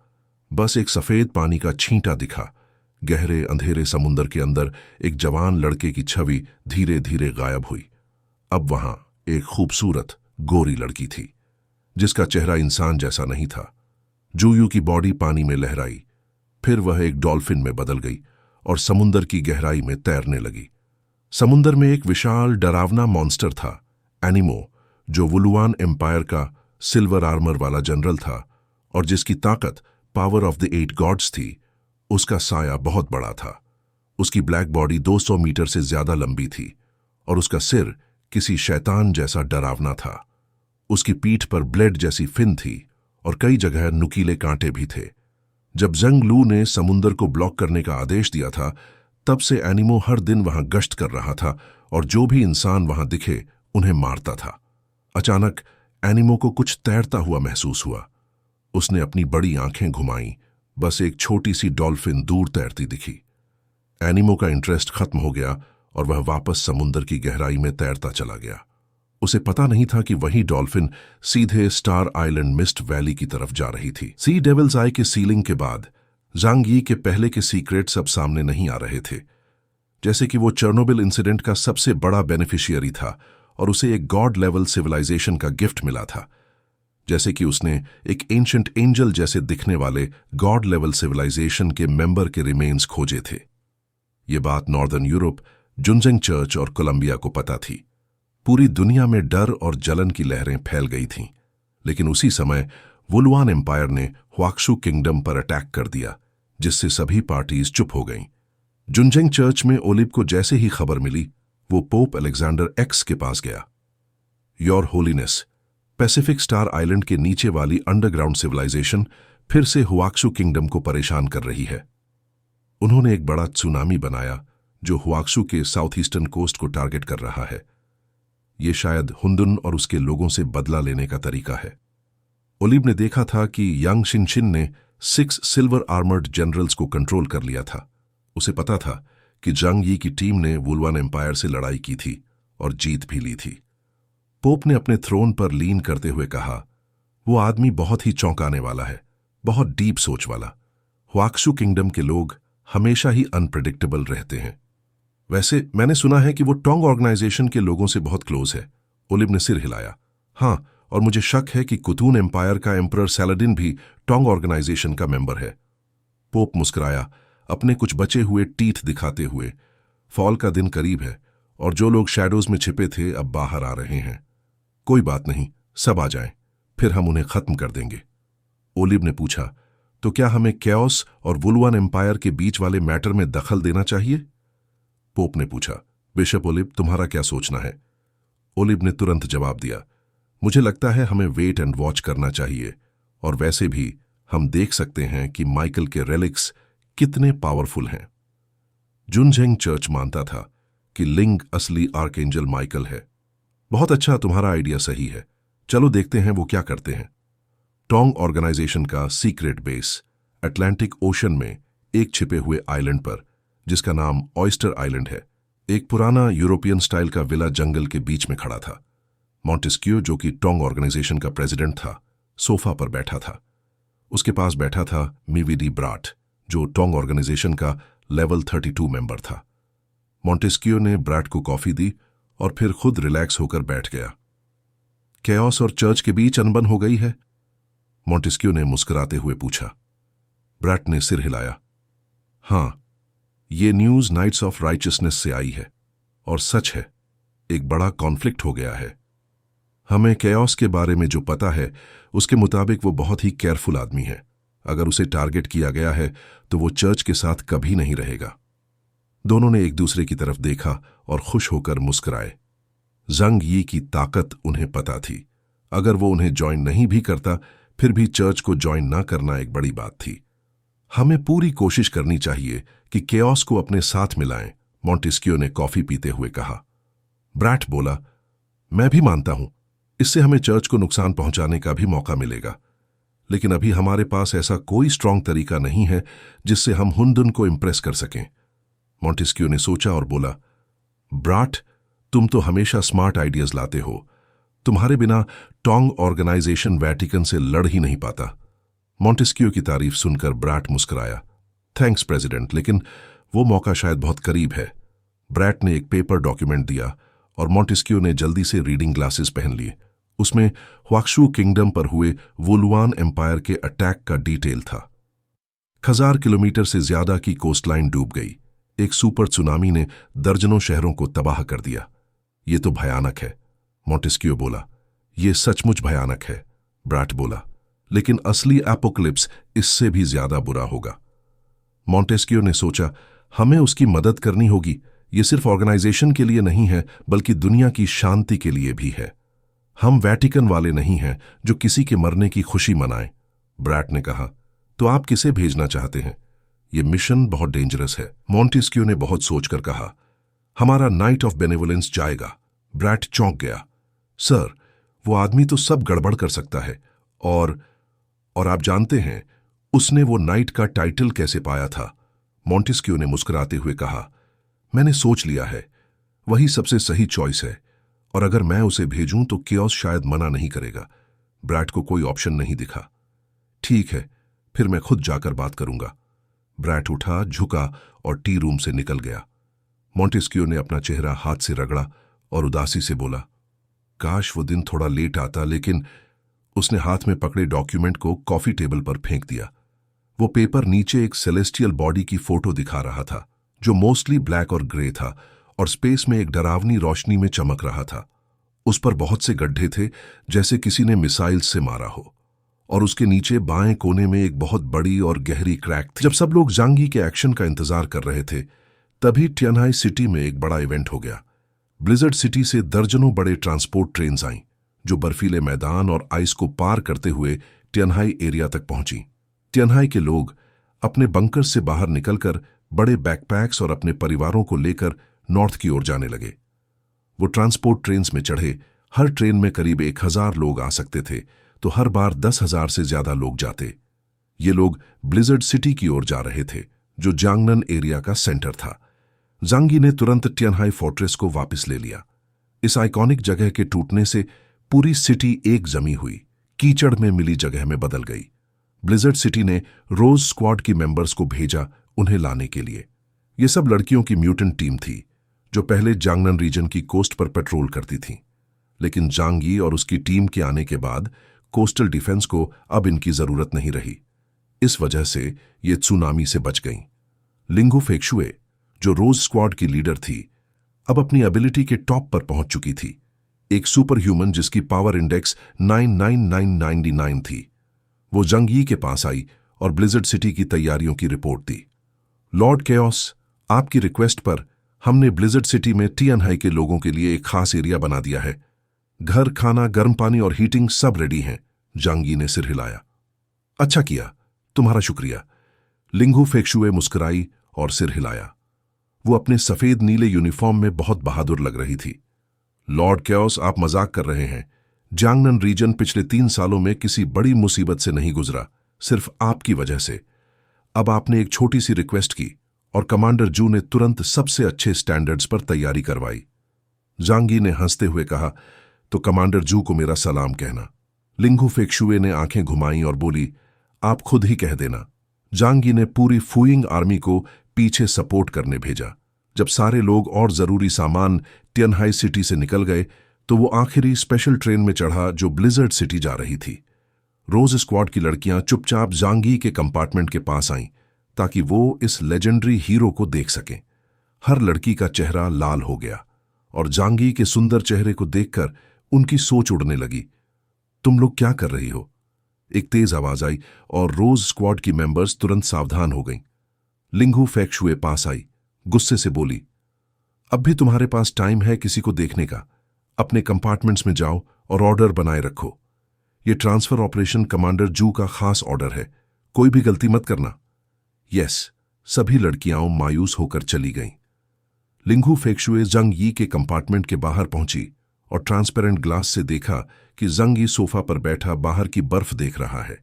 बस एक सफेद पानी का छींटा दिखा। गहरे अंधेरे समुंदर के अंदर एक जवान लड़के की छवि धीरे धीरे गायब हुई। अब वहां एक खूबसूरत गोरी लड़की थी, जिसका चेहरा इंसान जैसा नहीं था। जूयू की बॉडी पानी में लहराई, फिर वह एक डॉल्फिन में बदल गई और समुंदर की गहराई में तैरने लगी। समुंदर में एक विशाल डरावना मॉन्स्टर था, एनिमो, जो वुलुआन एम्पायर का सिल्वर आर्मर वाला जनरल था और जिसकी ताकत पावर ऑफ द 8 गॉड्स थी। उसका साया बहुत बड़ा था। उसकी ब्लैक बॉडी 200 मीटर से ज्यादा लंबी थी और उसका सिर किसी शैतान जैसा डरावना था। उसकी पीठ पर ब्लेड जैसी फिन थी और कई जगह नुकीले कांटे भी थे। जब जंग लू ने समुंदर को ब्लॉक करने का आदेश दिया था, तब से एनिमो हर दिन वहां गश्त कर रहा था और जो भी इंसान वहां दिखे उन्हें मारता था। अचानक एनिमो को कुछ तैरता हुआ महसूस हुआ। उसने अपनी बड़ी आंखें घुमाईं। बस एक छोटी सी डॉल्फिन दूर तैरती दिखी। एनिमो का इंटरेस्ट खत्म हो गया और वह वापस समुंदर की गहराई में तैरता चला गया। उसे पता नहीं था कि वही डॉल्फिन सीधे स्टार आइलैंड मिस्ट वैली की तरफ जा रही थी। सी डेविल्स आई के सीलिंग के बाद जांग यी के पहले के सीक्रेट्स अब सामने नहीं आ रहे थे। जैसे कि वो चर्नोबिल इंसिडेंट का सबसे बड़ा बेनिफिशियरी था और उसे एक गॉड लेवल सिविलाइजेशन का गिफ्ट मिला था। जैसे कि उसने एक एंशंट एंजल जैसे दिखने वाले गॉड लेवल सिविलाइजेशन के मेंबर के रिमेन्स खोजे थे। ये बात नॉर्दर्न यूरोप, जुनजेंग चर्च और कोलंबिया को पता थी। पूरी दुनिया में डर और जलन की लहरें फैल गई थीं। लेकिन उसी समय वुलुआन एम्पायर ने ह्वाक्शु किंगडम पर अटैक कर दिया, जिससे सभी पार्टीज चुप हो गईं। जुनजेंग चर्च में ओलिव को जैसे ही खबर मिली, वो पोप अलेक्जेंडर एक्स के पास गया। Your holiness, Pacific star island के नीचे वाली अंडरग्राउंड सिविलाइजेशन फिर से हुआक्शु किंगडम को परेशान कर रही है। उन्होंने एक बड़ा सुनामी बनाया जो हुआक्शु के साउथ ईस्टर्न कोस्ट को टारगेट कर रहा है। ये शायद हुंदुन और उसके लोगों से बदला लेने का तरीका है। ओलिव ने देखा था कि यांग शिनशिन ने 6 सिल्वर आर्मर्ड जनरल्स को कंट्रोल कर लिया था। उसे पता था कि जांग यी की टीम ने वुलुआन एम्पायर से लड़ाई की थी और जीत भी ली थी। पोप ने अपने थ्रोन पर लीन करते हुए कहा, वो आदमी बहुत ही चौंकाने वाला है, बहुत डीप सोच वाला। ह्वाक्शु किंगडम के लोग हमेशा ही अनप्रेडिक्टेबल रहते हैं। वैसे मैंने सुना है कि वो टोंग ऑर्गेनाइजेशन के लोगों से बहुत क्लोज है। ओलिव ने सिर हिलाया। हाँ, और मुझे शक है कि कुतून एम्पायर का एम्परर सैलाडिन भी टोंग ऑर्गेनाइजेशन का मेंबर है। पोप मुस्कुराया, अपने कुछ बचे हुए टीथ दिखाते हुए। फॉल का दिन करीब है और जो लोग शैडोज में छिपे थे अब बाहर आ रहे हैं। कोई बात नहीं, सब आ जाएं, फिर हम उन्हें खत्म कर देंगे। ओलिव ने पूछा, तो क्या हमें कैओस और वुलुआन एम्पायर के बीच वाले मैटर में दखल देना चाहिए? पोप ने पूछा, बिशप ओलिव, तुम्हारा क्या सोचना है? ओलिव ने तुरंत जवाब दिया, मुझे लगता है हमें वेट एंड वॉच करना चाहिए, और वैसे भी हम देख सकते हैं कि माइकल के रेलिक्स कितने पावरफुल हैं। जुनजेंग चर्च मानता था कि लिंग असली आर्कएंजल माइकल है। बहुत अच्छा, तुम्हारा आइडिया सही है। चलो देखते हैं वो क्या करते हैं। टोंग ऑर्गेनाइजेशन का सीक्रेट बेस अटलांटिक ओशन में एक छिपे हुए आइलैंड पर, जिसका नाम ऑयस्टर आइलैंड है, एक पुराना यूरोपियन स्टाइल का विला जंगल के बीच में खड़ा था। मॉन्टेस्क्यू, जो कि टोंग ऑर्गेनाइजेशन का प्रेसिडेंट था, सोफा पर बैठा था। उसके पास बैठा था मीवीडी ब्राट, जो टोंग ऑर्गेनाइजेशन का लेवल 32 मेंबर था। मॉन्टेस्क्यू ने ब्राट को कॉफी दी और फिर खुद रिलैक्स होकर बैठ गया। कैओस और चर्च के बीच अनबन हो गई है? मॉन्टेस्क्यू ने मुस्कुराते हुए पूछा। ब्राट ने सिर हिलाया। हाँ, ये न्यूज नाइट्स ऑफ राइचियसनेस से आई है और सच है, एक बड़ा कॉन्फ्लिक्ट हो गया है। हमें कैओस के बारे में जो पता है उसके मुताबिक वो बहुत ही केयरफुल आदमी है। अगर उसे टारगेट किया गया है तो वो चर्च के साथ कभी नहीं रहेगा। दोनों ने एक दूसरे की तरफ देखा और खुश होकर मुस्कुराए। जंग यी की ताकत उन्हें पता थी। अगर वो उन्हें ज्वाइन नहीं भी करता, फिर भी चर्च को ज्वाइन ना करना एक बड़ी बात थी। हमें पूरी कोशिश करनी चाहिए कि कैओस को अपने साथ मिलाएं, मॉन्टेस्क्यू ने कॉफी पीते हुए कहा। ब्रैट बोला, मैं भी मानता हूं, इससे हमें चर्च को नुकसान पहुंचाने का भी मौका मिलेगा। लेकिन अभी हमारे पास ऐसा कोई स्ट्रांग तरीका नहीं है जिससे हम हुनदुन को इंप्रेस कर सकें। मॉन्टेस्क्यू ने सोचा और बोला, ब्राट, तुम तो हमेशा स्मार्ट आइडियाज लाते हो। तुम्हारे बिना टोंग ऑर्गेनाइजेशन वेटिकन से लड़ ही नहीं पाता। मॉन्टेस्क्यू की तारीफ सुनकर ब्राट मुस्कुराया। थैंक्स प्रेसिडेंट, लेकिन वो मौका शायद बहुत करीब है। ब्रैट ने एक पेपर डॉक्यूमेंट दिया और मॉन्टेस्क्यू ने जल्दी से रीडिंग ग्लासेस पहन लिए। उसमें ह्वाक्शू किंगडम पर हुए वुलुआन एम्पायर के अटैक का डिटेल था। 1000 किलोमीटर से ज्यादा की कोस्टलाइन डूब गई। एक सुपर सुनामी ने दर्जनों शहरों को तबाह कर दिया। ये तो भयानक है, मॉन्टेस्क्यू बोला। ये सचमुच भयानक है, ब्रैट बोला, लेकिन असली एपोकलिप्स इससे भी ज्यादा बुरा होगा। मॉन्टेस्क्यू ने सोचा, हमें उसकी मदद करनी होगी। ये सिर्फ ऑर्गेनाइजेशन के लिए नहीं है, बल्कि दुनिया की शांति के लिए भी है। हम वेटिकन वाले नहीं हैं जो किसी के मरने की खुशी मनाएं। ब्रैट ने कहा, तो आप किसे भेजना चाहते हैं? ये मिशन बहुत डेंजरस है। मॉन्टेस्क्यू ने बहुत सोचकर कहा, हमारा नाइट ऑफ बेनेवोलेंस जाएगा। ब्रैट चौंक गया। सर, वो आदमी तो सब गड़बड़ कर सकता है। और आप जानते हैं उसने वो नाइट का टाइटल कैसे पाया था? मॉन्टेस्क्यू ने मुस्कुराते हुए कहा, मैंने सोच लिया है, वही सबसे सही चॉइस है। और अगर मैं उसे भेजूं तो केओस शायद मना नहीं करेगा। ब्रैट को कोई ऑप्शन नहीं दिखा। ठीक है, फिर मैं खुद जाकर बात करूंगा। ब्रैट उठा, झुका और टी रूम से निकल गया। मॉन्टेस्क्यू ने अपना चेहरा हाथ से रगड़ा और उदासी से बोला, काश वो दिन थोड़ा लेट आता। लेकिन उसने हाथ में पकड़े डॉक्यूमेंट को कॉफी टेबल पर फेंक दिया। वो पेपर नीचे एक सेलेस्टियल बॉडी की फोटो दिखा रहा था, जो मोस्टली ब्लैक और ग्रे था और स्पेस में एक डरावनी रोशनी में चमक रहा था। उस पर बहुत से गड्ढे थे, जैसे किसी ने मिसाइल से मारा हो। और उसके नीचे बाएं कोने में एक बहुत बड़ी और गहरी क्रैक थी। जब सब लोग जांगी के एक्शन का इंतजार कर रहे थे, तभी टियानहाई सिटी में एक बड़ा इवेंट हो गया। ब्लिजर्ड सिटी से दर्जनों बड़े ट्रांसपोर्ट ट्रेन्स आईं, जो बर्फीले मैदान और आइस को पार करते हुए टियानहाई एरिया तक पहुंची। टियानहाई के लोग अपने बंकर से बाहर निकलकर बड़े बैकपैक्स और अपने परिवारों को लेकर नॉर्थ की ओर जाने लगे। वो ट्रांसपोर्ट ट्रेन्स में चढ़े। हर ट्रेन में करीब 1000 लोग आ सकते थे, तो हर बार 10,000 से ज्यादा लोग जाते। ये लोग ब्लिजर्ड सिटी की ओर जा रहे थे, जो जांगनन एरिया का सेंटर था। जांगी ने तुरंत टियानहाई फोर्ट्रेस को वापस ले लिया। इस आइकॉनिक जगह के टूटने से पूरी सिटी एक जमी हुई, कीचड़ में मिली जगह में बदल गई। ब्लिजर्ड सिटी ने रोज स्क्वाड की मेंबर्स को भेजा उन्हें लाने के लिए। ये सब लड़कियों की म्यूटेंट टीम थी, जो पहले जांगनन रीजन की कोस्ट पर पेट्रोल करती थी। लेकिन जांगी और उसकी टीम के आने के बाद कोस्टल डिफेंस को अब इनकी जरूरत नहीं रही। इस वजह से ये सुनामी से बच गईं। लिंगू फेक्शुए, जो रोज स्क्वाड की लीडर थी, अब अपनी एबिलिटी के टॉप पर पहुंच चुकी थी। एक सुपर ह्यूमन जिसकी पावर इंडेक्स 99999 थी। वो जंगी के पास आई और ब्लिजर्ड सिटी की तैयारियों की रिपोर्ट दी। लॉर्ड केओस, आपकी रिक्वेस्ट पर हमने ब्लिजर्ड सिटी में टियानहाई के लोगों के लिए एक खास एरिया बना दिया है। घर, खाना, गर्म पानी और हीटिंग सब रेडी हैं। जांगी ने सिर हिलाया। अच्छा किया, तुम्हारा शुक्रिया। लिंगू फेक्शुए मुस्कुराई और सिर हिलाया। वो अपने सफेद नीले यूनिफॉर्म में बहुत बहादुर लग रही थी। लॉर्ड केओस, आप मजाक कर रहे हैं। जांगनन रीजन पिछले 3 सालों में किसी बड़ी मुसीबत से नहीं गुजरा, सिर्फ आपकी वजह से। अब आपने एक छोटी सी रिक्वेस्ट की और कमांडर जू ने तुरंत सबसे अच्छे स्टैंडर्ड्स पर तैयारी करवाई। जांगी ने हंसते हुए कहा, तो कमांडर जू को मेरा सलाम कहना। लिंगू फेक्शुए ने आंखें घुमाई और बोली, आप खुद ही कह देना। जांगी ने पूरी फुइंग आर्मी को पीछे सपोर्ट करने भेजा। जब सारे लोग और जरूरी सामान टियानहाई सिटी से निकल गए, तो वो आखिरी स्पेशल ट्रेन में चढ़ा जो ब्लिजर्ड सिटी जा रही थी। रोज स्क्वाड की लड़कियां चुपचाप जांगी के कंपार्टमेंट के पास आईं, ताकि वो इस लेजेंडरी हीरो को देख सकें। हर लड़की का चेहरा लाल हो गया और जांगी के सुंदर चेहरे को देखकर उनकी सोच उड़ने लगी। तुम लोग क्या कर रही हो? एक तेज आवाज आई और रोज स्क्वाड की मेंबर्स तुरंत सावधान हो गईं। लिंगू फेक्शुए पास आई, गुस्से से बोली, अब भी तुम्हारे पास टाइम है किसी को देखने का? अपने कंपार्टमेंट्स में जाओ और ऑर्डर बनाए रखो। ये ट्रांसफर ऑपरेशन कमांडर जू का खास ऑर्डर है, कोई भी गलती मत करना। यस, सभी लड़कियां मायूस होकर चली गईं। लिंगू फेक्शुए जंग यी के कंपार्टमेंट के बाहर पहुंची और ट्रांसपेरेंट ग्लास से देखा कि जंगी सोफा पर बैठा बाहर की बर्फ देख रहा है।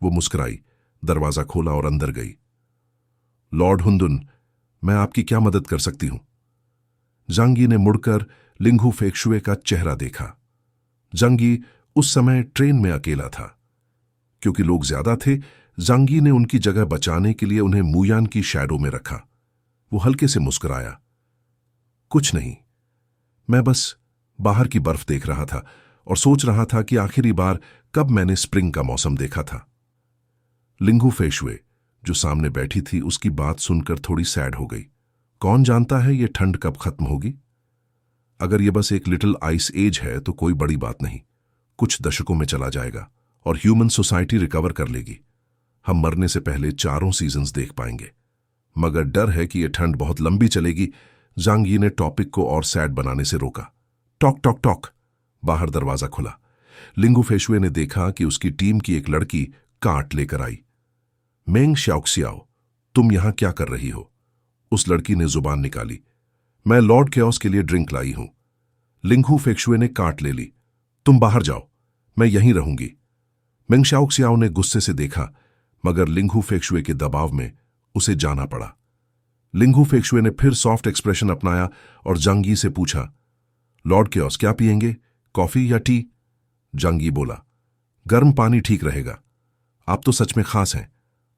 वो मुस्कुराई, दरवाजा खोला और अंदर गई। लॉर्ड हुंदुन, मैं आपकी क्या मदद कर सकती हूं? जंगी ने मुड़कर लिंगू फेंगशुए का चेहरा देखा। जंगी उस समय ट्रेन में अकेला था। क्योंकि लोग ज्यादा थे, जंगी ने उनकी जगह बचाने के लिए उन्हें मुयान की शैडो में रखा। वो हल्के से मुस्कुराया। कुछ नहीं, मैं बस बाहर की बर्फ देख रहा था और सोच रहा था कि आखिरी बार कब मैंने स्प्रिंग का मौसम देखा था। लिंगू फेंगशुए, जो सामने बैठी थी, उसकी बात सुनकर थोड़ी सैड हो गई। कौन जानता है ये ठंड कब खत्म होगी? अगर ये बस एक लिटिल आइस एज है तो कोई बड़ी बात नहीं, कुछ दशकों में चला जाएगा और ह्यूमन सोसाइटी रिकवर कर लेगी। हम मरने से पहले 4 सीजन्स देख पाएंगे। मगर डर है कि यह ठंड बहुत लंबी चलेगी। जांगी ने टॉपिक को और सैड बनाने से रोका। Talk talk talk. बाहर दरवाजा खुला। लिंगू फेंगशुए ने देखा कि उसकी टीम की एक लड़की कार्ट लेकर आई। मेंग शाओक्सियाओ, तुम यहां क्या कर रही हो? उस लड़की ने जुबान निकाली। मैं लॉर्ड केओस के लिए ड्रिंक लाई हूं। लिंगू फेंगशुए ने कार्ट ले ली। तुम बाहर जाओ, मैं यहीं रहूंगी। मेंग शाओक्सियाओ ने गुस्से से देखा, मगर लिंगू फेंगशुए के दबाव में उसे जाना पड़ा। लिंगू फेंगशुए ने फिर सॉफ्ट एक्सप्रेशन अपनाया और जंगी से पूछा, लॉर्ड केओस क्या पिएंगे, कॉफी या टी? जंगी बोला, गर्म पानी ठीक रहेगा। आप तो सच में खास हैं,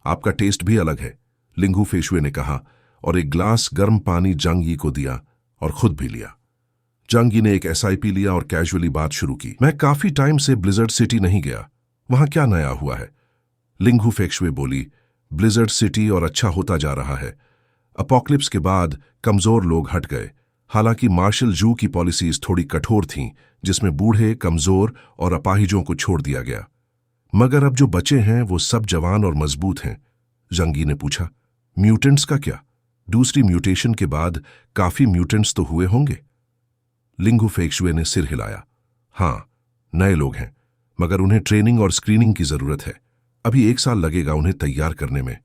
आपका टेस्ट भी अलग है, लिंगू फेंगशुए ने कहा और एक ग्लास गर्म पानी जंगी को दिया और खुद भी लिया। जंगी ने एक एसआईपी लिया और कैजुअली बात शुरू की। मैं काफी टाइम से ब्लिजर्ड सिटी नहीं गया, वहां क्या नया हुआ है? लिंगू फेंगशुए बोली, ब्लिजर्ड सिटी और अच्छा होता जा रहा है। अपोक्लिप्स के बाद कमजोर लोग हट गए। हालांकि मार्शल जू की पॉलिसीज थोड़ी कठोर थीं, जिसमें बूढ़े, कमजोर और अपाहिजों को छोड़ दिया गया। मगर अब जो बचे हैं वो सब जवान और मजबूत हैं। जंगी ने पूछा, म्यूटेंट्स का क्या? दूसरी म्यूटेशन के बाद काफी म्यूटेंट्स तो हुए होंगे। लिंगू फेंगशुए ने सिर हिलाया। हां, नए लोग हैं, मगर उन्हें ट्रेनिंग और स्क्रीनिंग की जरूरत है। अभी 1 साल लगेगा उन्हें तैयार करने में।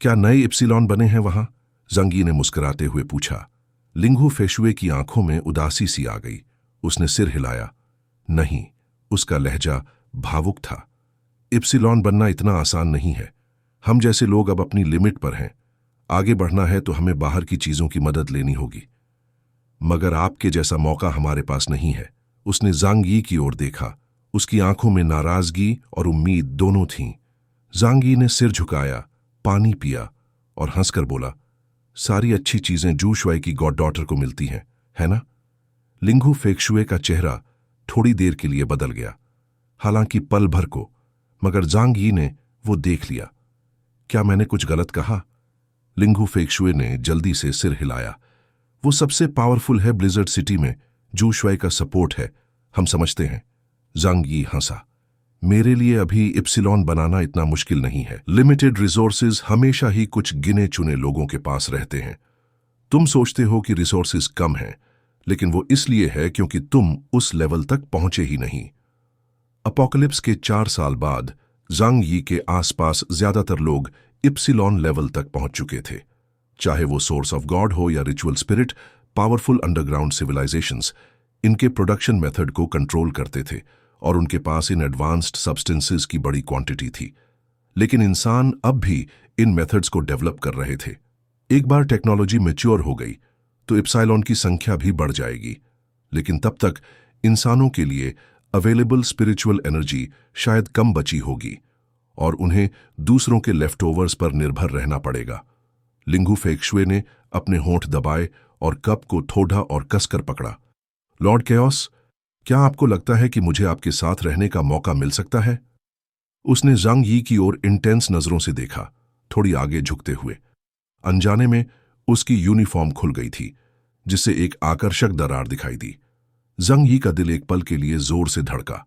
क्या नए इप्सिलॉन बने हैं वहां? जंगी ने मुस्कुराते हुए पूछा। लिंगू फेंगशुए की आंखों में उदासी सी आ गई। उसने सिर हिलाया। नहीं, उसका लहजा भावुक था। इप्सिलॉन बनना इतना आसान नहीं है। हम जैसे लोग अब अपनी लिमिट पर हैं। आगे बढ़ना है तो हमें बाहर की चीजों की मदद लेनी होगी। मगर आपके जैसा मौका हमारे पास नहीं है। उसने जांग यी की ओर देखा। उसकी आंखों में नाराजगी और उम्मीद दोनों थीं। जांग यी ने सिर झुकाया, पानी पिया और हंसकर बोला, सारी अच्छी चीजें जू शुआई की गॉड डॉटर को मिलती हैं, है ना? लिंगू फेंगशुए का चेहरा थोड़ी देर के लिए बदल गया, हालांकि पल भर को, मगर जांग यी ने वो देख लिया। क्या मैंने कुछ गलत कहा? लिंगू फेंगशुए ने जल्दी से सिर हिलाया। वो सबसे पावरफुल है ब्लिजर्ड सिटी में, जू शुआई का सपोर्ट है, हम समझते हैं। जांग यी हंसा। मेरे लिए अभी इप्सिलॉन बनाना इतना मुश्किल नहीं है। लिमिटेड रिसोर्सेज हमेशा ही कुछ गिने चुने लोगों के पास रहते हैं। तुम सोचते हो कि रिसोर्सेज कम हैं, लेकिन वो इसलिए है क्योंकि तुम उस लेवल तक पहुंचे ही नहीं। अपोकलिप्स के 4 साल बाद जांग यी के आसपास ज्यादातर लोग इप्सिलॉन लेवल तक पहुंच चुके थे। चाहे वो सोर्स ऑफ गॉड हो या ritual spirit, powerful underground civilizations इनके प्रोडक्शन मेथड को कंट्रोल करते थे और उनके पास इन एडवांस्ड सब्सटेंसेस की बड़ी क्वांटिटी थी। लेकिन इंसान अब भी इन मेथड्स को डेवलप कर रहे थे। एक बार टेक्नोलॉजी मैच्योर हो गई तो इप्सिलॉन की संख्या भी बढ़ जाएगी, लेकिन तब तक इंसानों के लिए अवेलेबल स्पिरिचुअल एनर्जी शायद कम बची होगी और उन्हें दूसरों के लेफ्टओवर्स पर निर्भर रहना पड़ेगा। लिंगू फेंगशुए ने अपने होंठ दबाए और कप को थोड़ा और कसकर पकड़ा। लॉर्ड केओस, क्या आपको लगता है कि मुझे आपके साथ रहने का मौका मिल सकता है? उसने जांग यी की ओर इंटेंस नजरों से देखा, थोड़ी आगे झुकते हुए। अनजाने में उसकी यूनिफॉर्म खुल गई थी, जिससे एक आकर्षक दरार दिखाई दी। जांग यी का दिल एक पल के लिए जोर से धड़का।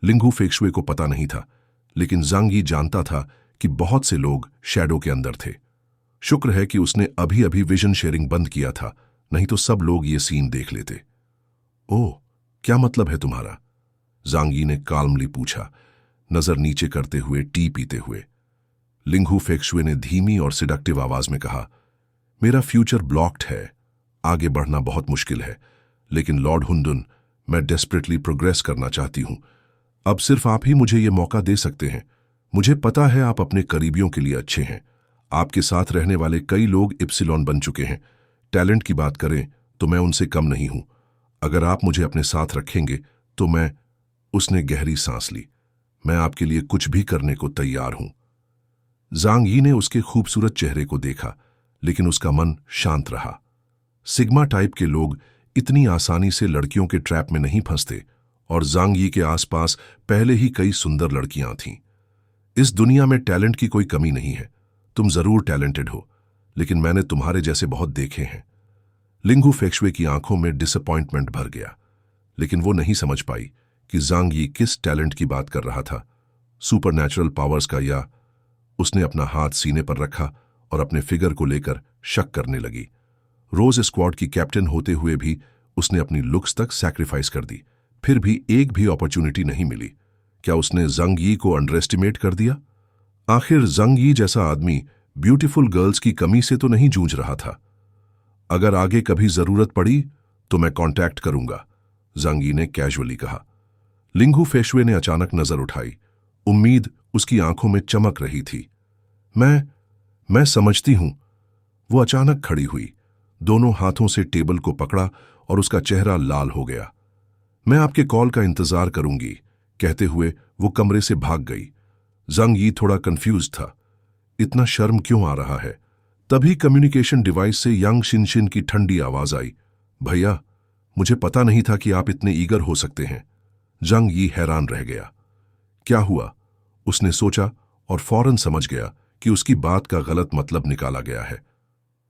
लिंगू फेंगशुए को पता नहीं था, लेकिन जांग यी जानता था कि बहुत से लोग शैडो के अंदर थे। शुक्र है कि उसने अभी अभी विजन शेयरिंग बंद किया था, नहीं तो सब लोग ये सीन देख लेते। ओह, क्या मतलब है तुम्हारा? जांग यी ने काल्मली पूछा, नजर नीचे करते हुए टी पीते हुए। लिंगू फेंगशुए ने धीमी और सिडक्टिव आवाज में कहा, मेरा फ्यूचर ब्लॉक्ड है, आगे बढ़ना बहुत मुश्किल है, लेकिन लॉर्ड हुंदुन, मैं डेस्परेटली प्रोग्रेस करना चाहती हूं। अब सिर्फ आप ही मुझे ये मौका दे सकते हैं। मुझे पता है आप अपने करीबियों के लिए अच्छे हैं। आपके साथ रहने वाले कई लोग इप्सिलॉन बन चुके हैं। टैलेंट की बात करें तो मैं उनसे कम नहीं हूं। अगर आप मुझे अपने साथ रखेंगे तो मैं... उसने गहरी सांस ली। मैं आपके लिए कुछ भी करने को तैयार हूं। जांग यी ने उसके खूबसूरत चेहरे को देखा, लेकिन उसका मन शांत रहा। सिग्मा टाइप के लोग इतनी आसानी से लड़कियों के ट्रैप में नहीं फंसते, और जांग यी के आसपास पहले ही कई सुंदर लड़कियां थीं। इस दुनिया में टैलेंट की कोई कमी नहीं है। तुम जरूर टैलेंटेड हो, लेकिन मैंने तुम्हारे जैसे बहुत देखे हैं। लिंगू फेक्शुए की आंखों में डिसअपॉइंटमेंट भर गया, लेकिन वो नहीं समझ पाई कि जांग यी किस टैलेंट की बात कर रहा था, सुपरनैचुरल पावर्स का या... उसने अपना हाथ सीने पर रखा और अपने फिगर को लेकर शक करने लगी। रोज स्क्वाड की कैप्टन होते हुए भी उसने अपनी लुक्स तक सैक्रिफाइस कर दी, फिर भी एक भी अपॉर्चुनिटी नहीं मिली। क्या उसने जांग यी को अंडर एस्टिमेट कर दिया? आखिर जांग यी जैसा आदमी ब्यूटीफुल गर्ल्स की कमी से तो नहीं जूझ रहा था। अगर आगे कभी जरूरत पड़ी तो मैं कांटेक्ट करूंगा, जांग यी ने कैजुअली कहा। लिंगू फेशुए ने अचानक नजर उठाई। उम्मीद उसकी आंखों में चमक रही थी। मैं समझती हूं। वो अचानक खड़ी हुई, दोनों हाथों से टेबल को पकड़ा और उसका चेहरा लाल हो गया। मैं आपके कॉल का इंतजार करूंगी, कहते हुए वो कमरे से भाग गई। जांग यी थोड़ा कंफ्यूज था। इतना शर्म क्यों आ रहा है? तभी कम्युनिकेशन डिवाइस से यांग शिनशिन की ठंडी आवाज आई। भैया, मुझे पता नहीं था कि आप इतने ईगर हो सकते हैं। जांग यी हैरान रह गया। क्या हुआ? उसने सोचा और फौरन समझ गया कि उसकी बात का गलत मतलब निकाला गया है।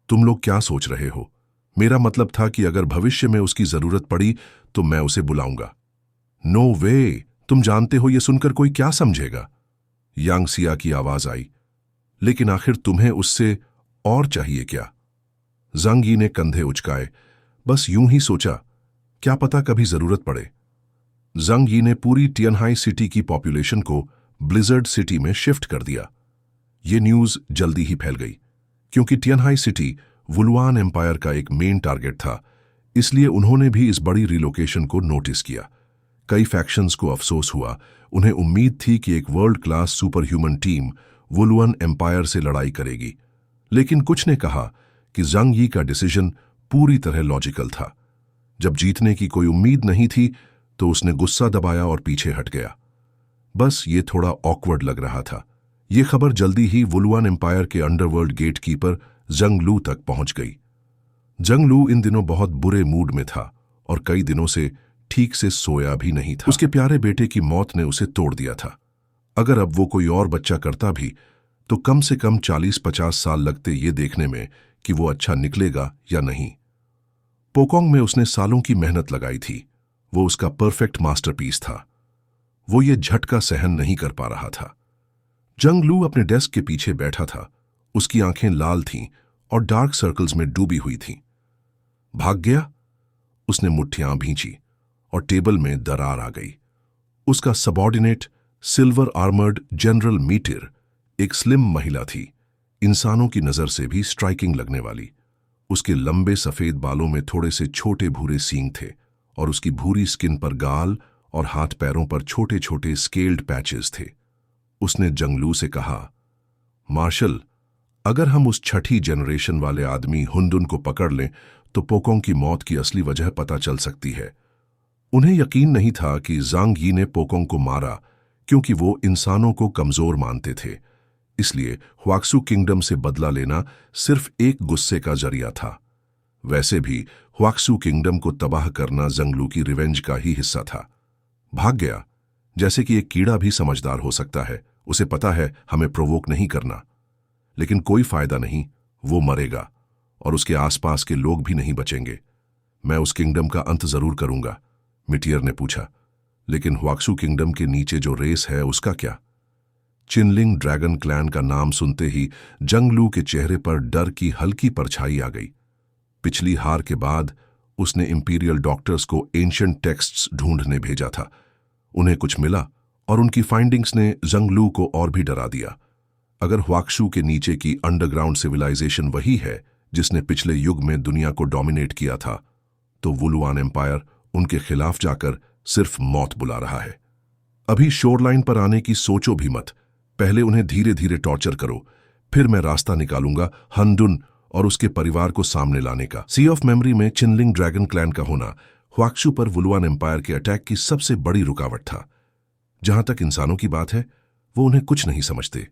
तुम लोग क्या सोच रहे हो? मेरा मतलब था कि अगर भविष्य में उसकी जरूरत पड़ी तो मैं उसे बुलाऊंगा। नो वे, तुम जानते हो ये सुनकर कोई क्या समझेगा? यांग सिया की आवाज आई। लेकिन आखिर तुम्हें उससे और चाहिए क्या? जांग यी ने कंधे उचकाए। बस यूं ही सोचा, क्या पता कभी जरूरत पड़े। जांग यी ने पूरी टियनहाई सिटी की पॉपुलेशन को ब्लिजर्ड सिटी में शिफ्ट कर दिया। ये न्यूज जल्दी ही फैल गई, क्योंकि टियनहाई सिटी वुलुआन एम्पायर का एक मेन टारगेट था, इसलिए उन्होंने भी इस बड़ी रिलोकेशन को नोटिस किया। कई फैक्शंस को अफसोस हुआ। उन्हें उम्मीद थी कि एक world class super human team वुलुआन एम्पायर से लड़ाई करेगी, लेकिन कुछ ने कहा कि जांग यी का डिसीजन पूरी तरह लॉजिकल था। जब जीतने की कोई उम्मीद नहीं थी तो उसने गुस्सा दबाया और पीछे हट गया। बस ये थोड़ा ऑकवर्ड लग रहा था। ये खबर जल्दी ही वुलुआन एम्पायर के अंडरवर्ल्ड गेट कीपर जंग लू तक पहुंच गई। जंग लू इन दिनों बहुत बुरे मूड में था और कई दिनों से ठीक से सोया भी नहीं था। उसके प्यारे बेटे की मौत ने उसे तोड़ दिया था। अगर अब वो कोई और बच्चा करता भी तो कम से कम 40-50 साल लगते ये देखने में कि वो अच्छा निकलेगा या नहीं। पोकोंग में उसने सालों की मेहनत लगाई थी। वो उसका परफेक्ट मास्टरपीस था। वो ये झटका सहन नहीं कर पा रहा था। जंग लू अपने डेस्क के पीछे बैठा था। उसकी आंखें लाल थीं और डार्क सर्कल्स में डूबी हुई थीं। भाग गया? उसने मुट्ठियां भींची और टेबल में दरार आ गई। उसका सबॉर्डिनेट सिल्वर आर्मर्ड जनरल मीटिर एक स्लिम महिला थी, इंसानों की नजर से भी स्ट्राइकिंग लगने वाली। उसके लंबे सफेद बालों में थोड़े से छोटे भूरे सींग थे और उसकी भूरी स्किन पर गाल और हाथ पैरों पर छोटे छोटे स्केल्ड पैचेस थे। उसने जंग लू से कहा, मार्शल, अगर हम उस छठी जनरेशन वाले आदमी हुंदुन को पकड़ लें तो पोकोंग की मौत की असली वजह पता चल सकती है। उन्हें यकीन नहीं था कि जांग यी ने पोकोंग को मारा क्योंकि वो इंसानों को कमजोर मानते थे। इसलिए ह्वाक्सू किंगडम से बदला लेना सिर्फ एक गुस्से का जरिया था। वैसे भी ह्वाक्सू किंगडम को तबाह करना जंगलू की रिवेंज का ही हिस्सा था। भाग गया, जैसे कि एक कीड़ा भी समझदार हो सकता है। उसे पता है हमें प्रोवोक नहीं करना, लेकिन कोई फायदा नहीं, वो मरेगा और उसके आसपास के लोग भी नहीं बचेंगे। मैं उस किंगडम का अंत जरूर करूंगा, मिटियर ने पूछा। लेकिन ह्वाक्सू किंगडम के नीचे जो रेस है उसका क्या? चिनलिंग ड्रैगन क्लैन का नाम सुनते ही जंग लू के चेहरे पर डर की हल्की परछाई आ गई। पिछली हार के बाद उसने इंपीरियल डॉक्टर्स को एंशिएंट टेक्स्ट्स ढूंढने भेजा था। उन्हें कुछ मिला और उनकी फाइंडिंग्स ने जंग लू को और भी डरा दिया। अगर ह्वाक्सू के नीचे की अंडरग्राउंड सिविलाइजेशन वही है जिसने पिछले युग में दुनिया को डोमिनेट किया था, तो वुलुआन एम्पायर उनके खिलाफ जाकर सिर्फ मौत बुला रहा है। अभी शोरलाइन पर आने की सोचो भी मत। पहले उन्हें धीरे धीरे टॉर्चर करो, फिर मैं रास्ता निकालूंगा हनडुन और उसके परिवार को सामने लाने का। सी ऑफ मेमोरी में चिनलिंग ड्रैगन क्लैन का होना ह्वाक्शु पर वुलुआन एम्पायर के अटैक की सबसे बड़ी रुकावट था। जहां तक इंसानों की बात है, वो उन्हें कुछ नहीं समझते।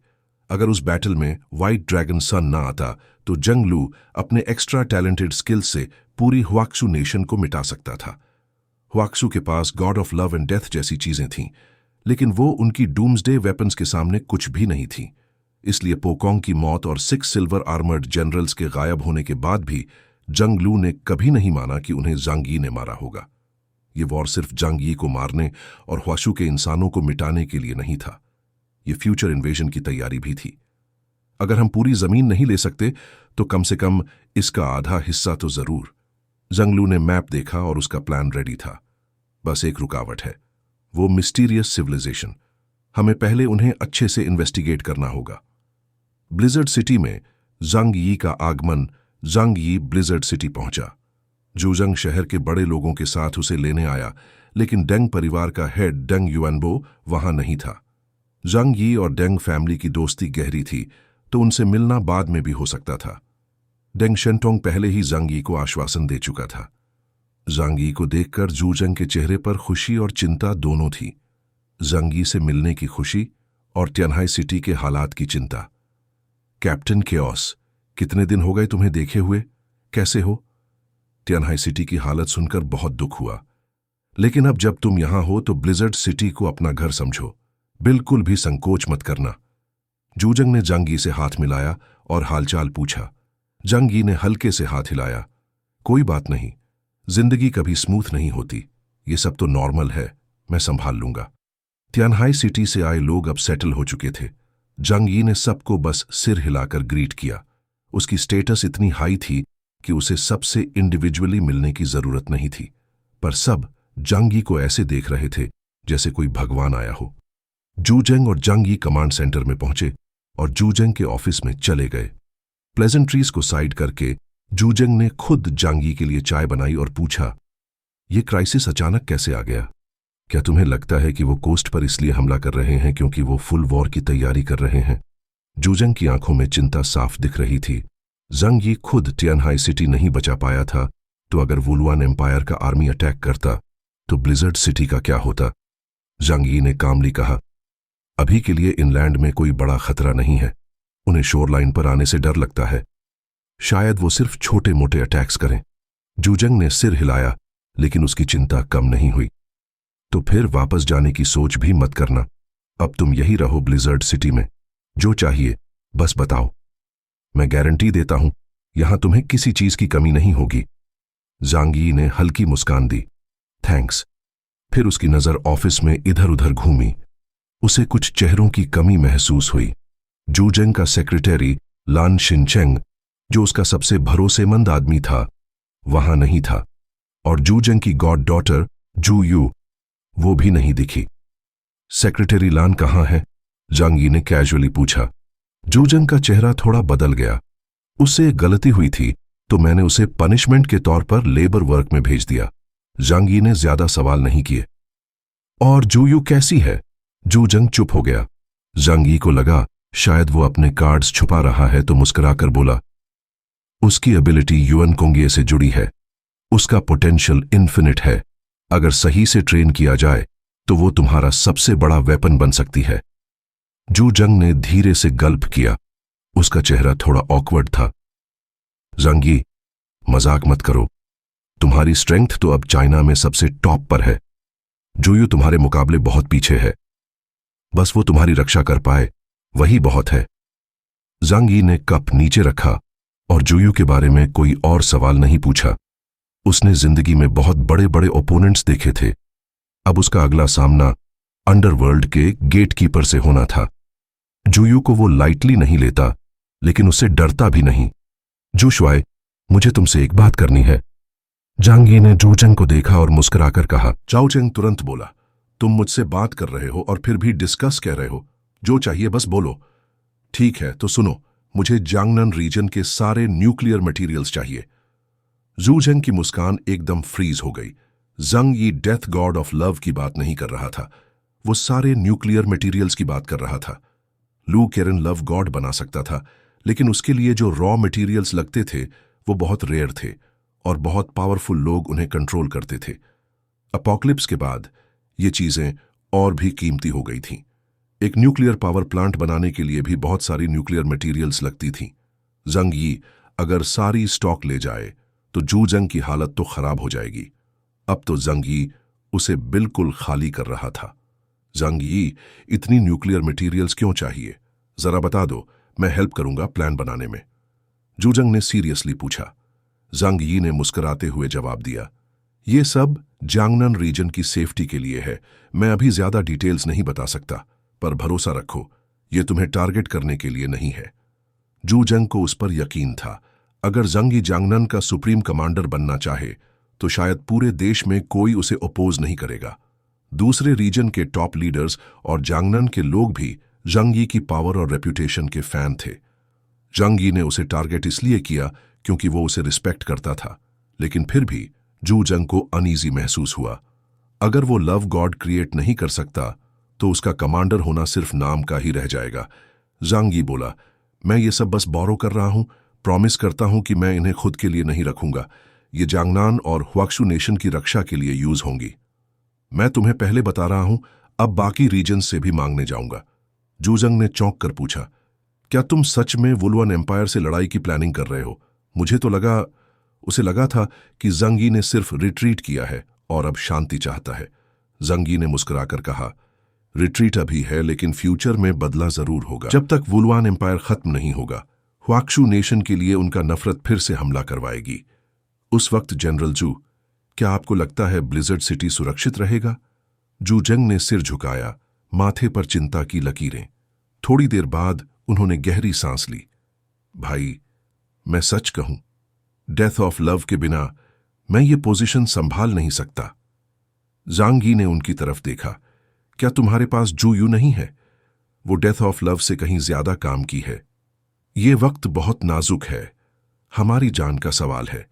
अगर उस बैटल में व्हाइट ड्रैगन सन ना आता तो जंग लू अपने एक्स्ट्रा टैलेंटेड स्किल्स से पूरी ह्वाक्शु नेशन को मिटा सकता था। ह्वाक्शु के पास god of love and death जैसी चीजें थीं, लेकिन वो उनकी डूम्सडे वेपन्स के सामने कुछ भी नहीं थी। इसलिए पोकोंग की मौत और 6 सिल्वर आर्मर्ड जनरल्स के गायब होने के बाद भी जंग लू ने कभी नहीं माना कि उन्हें जांग यी ने मारा होगा। ये वॉर सिर्फ जांग यी को मारने और ह्वाशु के इंसानों को मिटाने के लिए नहीं था, ये फ्यूचर इन्वेजन की तैयारी भी थी। अगर हम पूरी जमीन नहीं ले सकते तो कम से कम इसका आधा हिस्सा तो जरूर। जंग लू ने मैप देखा और उसका प्लान रेडी था। बस एक रुकावट है, वो मिस्टीरियस सिविलाइजेशन। हमें पहले उन्हें अच्छे से इन्वेस्टिगेट करना होगा। ब्लिजर्ड सिटी में जांग यी का आगमन। जांग यी ब्लिजर्ड सिटी पहुंचा। जूजंग शहर के बड़े लोगों के साथ उसे लेने आया, लेकिन डेंग परिवार का हेड डेंग युआनबो वहां नहीं था। जांग यी और डेंग फैमिली की दोस्ती गहरी थी, तो उनसे मिलना बाद में भी हो सकता था। डेंग शेंटोंग पहले ही जांग यी को आश्वासन दे चुका था। जांग यी को देखकर जूजंग के चेहरे पर खुशी और चिंता दोनों थी। जांग यी से मिलने की खुशी और टियानहाई सिटी के हालात की चिंता। कैप्टन केओस, कितने दिन हो गए तुम्हें देखे हुए, कैसे हो? टियानहाई सिटी की हालत सुनकर बहुत दुख हुआ। लेकिन अब जब तुम यहां हो तो ब्लिजर्ड सिटी को अपना घर समझो, बिल्कुल भी संकोच मत करना। जूजंग ने जांग यी से हाथ मिलाया और हालचाल पूछा। जांग यी ने हल्के से हाथ हिलाया। कोई बात नहीं, जिंदगी कभी स्मूथ नहीं होती, ये सब तो नॉर्मल है, मैं संभाल लूंगा। टियानहाई सिटी से आए लोग अब सेटल हो चुके थे। जांग यी ने सबको बस सिर हिलाकर ग्रीट किया। उसकी स्टेटस इतनी हाई थी कि उसे सबसे इंडिविजुअली मिलने की जरूरत नहीं थी, पर सब जांग यी को ऐसे देख रहे थे जैसे कोई भगवान आया हो। जूजंग और जांग यी कमांड सेंटर में पहुंचे और जूजंग के ऑफिस में चले गए। प्लेजेंट्रीज को साइड करके जूजंग ने खुद जांग यी के लिए चाय बनाई और पूछा, यह क्राइसिस अचानक कैसे आ गया? क्या तुम्हें लगता है कि वो कोस्ट पर इसलिए हमला कर रहे हैं क्योंकि वो फुल वॉर की तैयारी कर रहे हैं? जूजंग की आंखों में चिंता साफ दिख रही थी। जांग यी खुद टियानहाई सिटी नहीं बचा पाया था, तो अगर वुलुआन एम्पायर का आर्मी अटैक करता तो ब्लिजर्ड सिटी का क्या होता? जांग यी ने कामली कहा, अभी के लिए इनलैंड में कोई बड़ा खतरा नहीं है। उन्हें शोरलाइन पर आने से डर लगता है। शायद वो सिर्फ छोटे मोटे अटैक्स करें। जूजंग ने सिर हिलाया, लेकिन उसकी चिंता कम नहीं हुई। तो फिर वापस जाने की सोच भी मत करना। अब तुम यही रहो ब्लिजर्ड सिटी में, जो चाहिए बस बताओ। मैं गारंटी देता हूं यहां तुम्हें किसी चीज की कमी नहीं होगी। जांग यी ने हल्की मुस्कान दी, थैंक्स। फिर उसकी नजर ऑफिस में इधर उधर घूमी। उसे कुछ चेहरों की कमी महसूस हुई। जूजंग का सेक्रेटरी लान शिनचेंग, जो उसका सबसे भरोसेमंद आदमी था, वहां नहीं था, और जूजंग की गॉड डॉटर जू यू, वो भी नहीं दिखी। सेक्रेटरी लान कहां है? जांग यी ने कैजुअली पूछा। जूजंग का चेहरा थोड़ा बदल गया। उससे एक गलती हुई थी, तो मैंने उसे पनिशमेंट के तौर पर लेबर वर्क में भेज दिया। जांग यी ने ज्यादा सवाल नहीं किए। और जू यू कैसी है? जूजंग चुप हो गया। जांग यी को लगा शायद वो अपने कार्ड्स छुपा रहा है, तो मुस्कुराकर बोला, उसकी एबिलिटी युएन कोंगिए से जुड़ी है। उसका पोटेंशियल इन्फिनिट है। अगर सही से ट्रेन किया जाए तो वो तुम्हारा सबसे बड़ा वेपन बन सकती है। जूजंग ने धीरे से गल्प किया। उसका चेहरा थोड़ा ऑकवर्ड था। जांग यी, मजाक मत करो। तुम्हारी स्ट्रेंथ तो अब चाइना में सबसे टॉप पर है। जूयू तुम्हारे मुकाबले बहुत पीछे है। बस वो तुम्हारी रक्षा कर पाए, वही बहुत है। जांग यी ने कप नीचे रखा और जूयू के बारे में कोई और सवाल नहीं पूछा। उसने जिंदगी में बहुत बड़े बड़े ओपोनेंट्स देखे थे। अब उसका अगला सामना अंडरवर्ल्ड के गेटकीपर से होना था। जूयू को वो लाइटली नहीं लेता, लेकिन उससे डरता भी नहीं। जू शुआई, मुझे तुमसे एक बात करनी है। जांग यी ने जूजंग को देखा और मुस्कुराकर कहा। चाओ चेंग तुरंत बोला, तुम मुझसे बात कर रहे हो और फिर भी डिस्कस कह रहे हो? जो चाहिए बस बोलो। ठीक है तो सुनो, मुझे जांगनन रीजन के सारे न्यूक्लियर मटेरियल्स चाहिए। जूजंग की मुस्कान एकदम फ्रीज हो गई। जंग यी डेथ गॉड ऑफ लव की बात नहीं कर रहा था, वो सारे न्यूक्लियर मटेरियल्स की बात कर रहा था। लू केरन लव गॉड बना सकता था, लेकिन उसके लिए जो रॉ मटेरियल्स लगते थे वो बहुत रेयर थे और बहुत पावरफुल लोग उन्हें कंट्रोल करते थे। अपोकलिप्स के बाद ये चीजें और भी कीमती हो गई थीं। एक न्यूक्लियर पावर प्लांट बनाने के लिए भी बहुत सारी न्यूक्लियर मटेरियल्स लगती थीं। जंग यी अगर सारी स्टॉक ले जाए तो जू जंग की हालत तो खराब हो जाएगी। अब तो जंग यी उसे बिल्कुल खाली कर रहा था। जंग यी, इतनी न्यूक्लियर मटेरियल्स क्यों चाहिए? जरा बता दो, मैं हेल्प करूंगा प्लान बनाने में। जूजंग ने सीरियसली पूछा। जंग यी ने मुस्कुराते हुए जवाब दिया, ये सब जांगनन रीजन की सेफ्टी के लिए है। मैं अभी ज्यादा डिटेल्स नहीं बता सकता, पर भरोसा रखो, ये तुम्हें टारगेट करने के लिए नहीं है। जूजंग को उस पर यकीन था। अगर जंग यी जांगनन का सुप्रीम कमांडर बनना चाहे तो शायद पूरे देश में कोई उसे अपोज नहीं करेगा। दूसरे रीजन के टॉप लीडर्स और जांगनन के लोग भी जंग यी की पावर और रेप्यूटेशन के फैन थे। जंग यी ने उसे टारगेट इसलिए किया क्योंकि वो उसे रिस्पेक्ट करता था, लेकिन फिर भी जूजंग को अनईजी महसूस हुआ। अगर वो लव गॉड क्रिएट नहीं कर सकता तो उसका कमांडर होना सिर्फ नाम का ही रह जाएगा। जंग यी बोला, मैं ये सब बस बोरो कर रहा हूं, प्रॉमिस करता हूं कि मैं इन्हें खुद के लिए नहीं रखूंगा। ये जांगनान और हुआक्शु नेशन की रक्षा के लिए यूज होंगी। मैं तुम्हें पहले बता रहा हूं, अब बाकी रीजन से भी मांगने जाऊंगा। जूजंग ने चौंक कर पूछा, क्या तुम सच में वुलुआन एम्पायर से लड़ाई की प्लानिंग कर रहे हो? मुझे तो उसे लगा था कि जंग यी ने सिर्फ रिट्रीट किया है और अब शांति चाहता है। जंग यी ने मुस्कुराकर कहा, रिट्रीट अभी है, लेकिन फ्यूचर में बदला जरूर होगा। जब तक वुलुआन एम्पायर खत्म नहीं होगा, हुआक्शु नेशन के लिए उनका नफरत फिर से हमला करवाएगी। उस वक्त जनरल जू, क्या आपको लगता है ब्लिजर्ड सिटी सुरक्षित रहेगा? जूजंग ने सिर झुकाया, माथे पर चिंता की लकीरें। थोड़ी देर बाद उन्होंने गहरी सांस ली। भाई, मैं सच कहूं, डेथ ऑफ लव के बिना मैं ये पोजीशन संभाल नहीं सकता। जांग यी ने उनकी तरफ देखा, क्या तुम्हारे पास जू यू नहीं है? वो डेथ ऑफ लव से कहीं ज्यादा काम की है। ये वक्त बहुत नाजुक है, हमारी जान का सवाल है।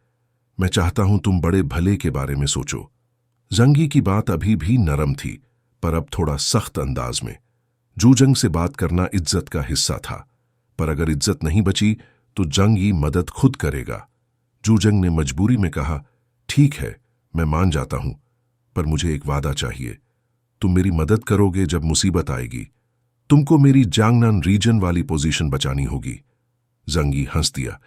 मैं चाहता हूं तुम बड़े भले के बारे में सोचो। जंग यी की बात अभी भी नरम थी, पर अब थोड़ा सख्त अंदाज में। जूजंग से बात करना इज्जत का हिस्सा था, पर अगर इज्जत नहीं बची तो जंग यी मदद खुद करेगा। जूजंग ने मजबूरी में कहा, ठीक है, मैं मान जाता हूं, पर मुझे एक वादा चाहिए। तुम मेरी मदद करोगे जब मुसीबत आएगी। तुमको मेरी जांगनान रीजन वाली पोजीशन बचानी होगी। जंग यी हंस दिया,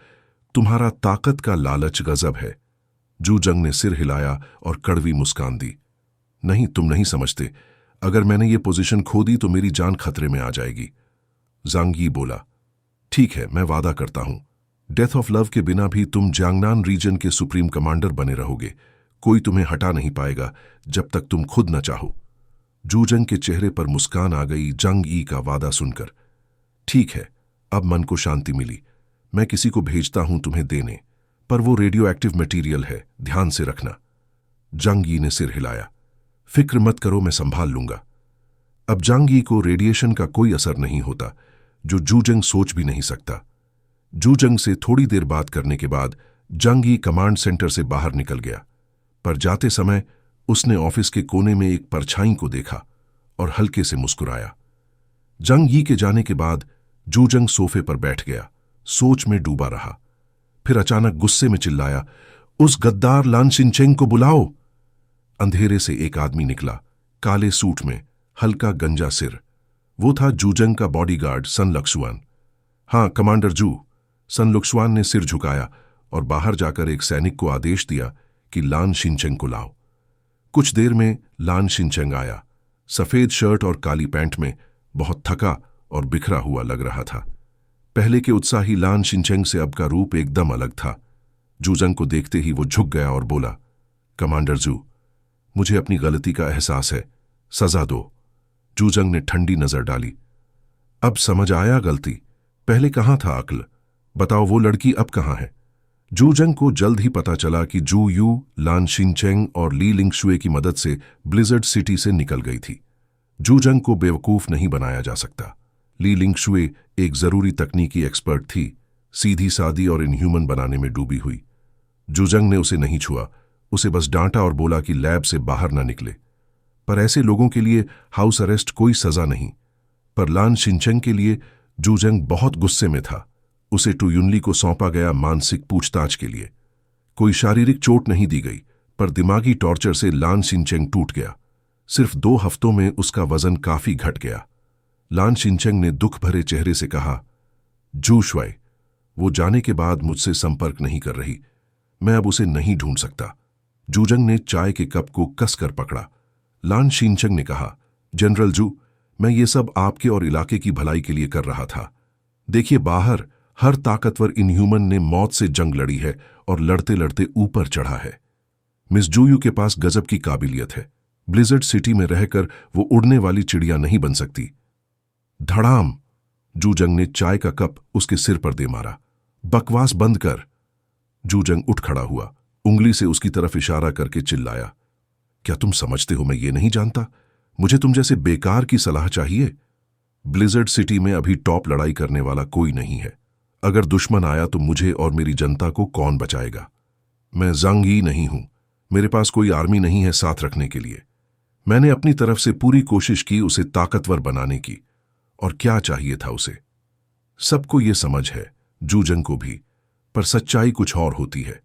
तुम्हारा ताकत का लालच गजब है। जूजंग ने सिर हिलाया और कड़वी मुस्कान दी, नहीं, तुम नहीं समझते। अगर मैंने ये पोजीशन खो दी तो मेरी जान खतरे में आ जाएगी। जांग यी बोला, ठीक है, मैं वादा करता हूं, डेथ ऑफ लव के बिना भी तुम जांगनान रीजन के सुप्रीम कमांडर बने रहोगे। कोई तुम्हें हटा नहीं पाएगा जब तक तुम खुद न चाहो। जूजंग के चेहरे पर मुस्कान आ गई जंग यी का वादा सुनकर। ठीक है, अब मन को शांति मिली। मैं किसी को भेजता हूं तुम्हें देने, पर वो रेडियो एक्टिव मटीरियल है, ध्यान से रखना। जंग यी ने सिर हिलाया, फिक्र मत करो, मैं संभाल लूंगा। अब जंग यी को रेडिएशन का कोई असर नहीं होता, जो जूजंग सोच भी नहीं सकता। जूजंग से थोड़ी देर बात करने के बाद जंग यी कमांड सेंटर से बाहर निकल गया, पर जाते समय उसने ऑफिस के कोने में एक परछाई को देखा और हल्के से मुस्कुराया। जंग यी के जाने के बाद जूजंग सोफे पर बैठ गया, सोच में डूबा रहा। फिर अचानक गुस्से में चिल्लाया, उस गद्दार लान शिनचेंग को बुलाओ। अंधेरे से एक आदमी निकला, काले सूट में, हल्का गंजा सिर। वो था जूजंग का बॉडीगार्ड सन लक्सुआन। हाँ कमांडर जू। सन लक्सुआन ने सिर झुकाया और बाहर जाकर एक सैनिक को आदेश दिया कि लान शिनचेंग को लाओ। कुछ देर में लान शिनचेंग आया, सफेद शर्ट और काली पैंट में, बहुत थका और बिखरा हुआ लग रहा था। पहले के उत्साही लान शिनचेंग से अब का रूप एकदम अलग था। जूजंग को देखते ही वो झुक गया और बोला, कमांडर जू, मुझे अपनी गलती का एहसास है, सजा दो। जूजंग ने ठंडी नजर डाली, अब समझ आया गलती, पहले कहां था अक्ल? बताओ वो लड़की अब कहां है? जूजंग को जल्द ही पता चला कि जू यू, लान शिनचेंग और ली लिंगशुए की मदद से ब्लिजर्ड सिटी से निकल गई थी। जूजंग को बेवकूफ नहीं बनाया जा सकता। ली लिंगशुए एक जरूरी तकनीकी एक्सपर्ट थी, सीधी सादी और इनह्यूमन बनाने में डूबी हुई। जूजंग ने उसे नहीं छुआ, उसे बस डांटा और बोला कि लैब से बाहर ना निकले। पर ऐसे लोगों के लिए हाउस अरेस्ट कोई सजा नहीं। पर लान शिनचेंग के लिए जूजंग बहुत गुस्से में था। उसे टू युनली को सौंपा गया मानसिक पूछताछ के लिए। कोई शारीरिक चोट नहीं दी गई, पर दिमागी टॉर्चर से लान शिनचेंग टूट गया। सिर्फ 2 हफ्तों में उसका वजन काफी घट गया। लान शिनचेंग ने दुख भरे चेहरे से कहा, जू शुआई, वो जाने के बाद मुझसे संपर्क नहीं कर रही। मैं अब उसे नहीं ढूंढ सकता। जूजंग ने चाय के कप को कसकर पकड़ा। लान शिनचेंग ने कहा, जनरल जू, मैं ये सब आपके और इलाके की भलाई के लिए कर रहा था। देखिए, बाहर हर ताकतवर इनह्यूमन ने मौत से जंग लड़ी है और लड़ते लड़ते ऊपर चढ़ा है। मिस जूयू के पास गजब की काबिलियत है। ब्लिजर्ड सिटी में रहकर वो उड़ने वाली चिड़िया नहीं बन सकती। धड़ाम! जूजंग ने चाय का कप उसके सिर पर दे मारा। बकवास बंद कर! जूजंग उठ खड़ा हुआ, उंगली से उसकी तरफ इशारा करके चिल्लाया, क्या तुम समझते हो मैं ये नहीं जानता? मुझे तुम जैसे बेकार की सलाह चाहिए? ब्लिजर्ड सिटी में अभी टॉप लड़ाई करने वाला कोई नहीं है। अगर दुश्मन आया तो मुझे और मेरी जनता को कौन बचाएगा? मैं ज़ांग यी नहीं हूं। मेरे पास कोई आर्मी नहीं है साथ रखने के लिए। मैंने अपनी तरफ से पूरी कोशिश की उसे ताकतवर बनाने की, और क्या चाहिए था उसे? सबको ये समझ है, जूजंग को भी, पर सच्चाई कुछ और होती है।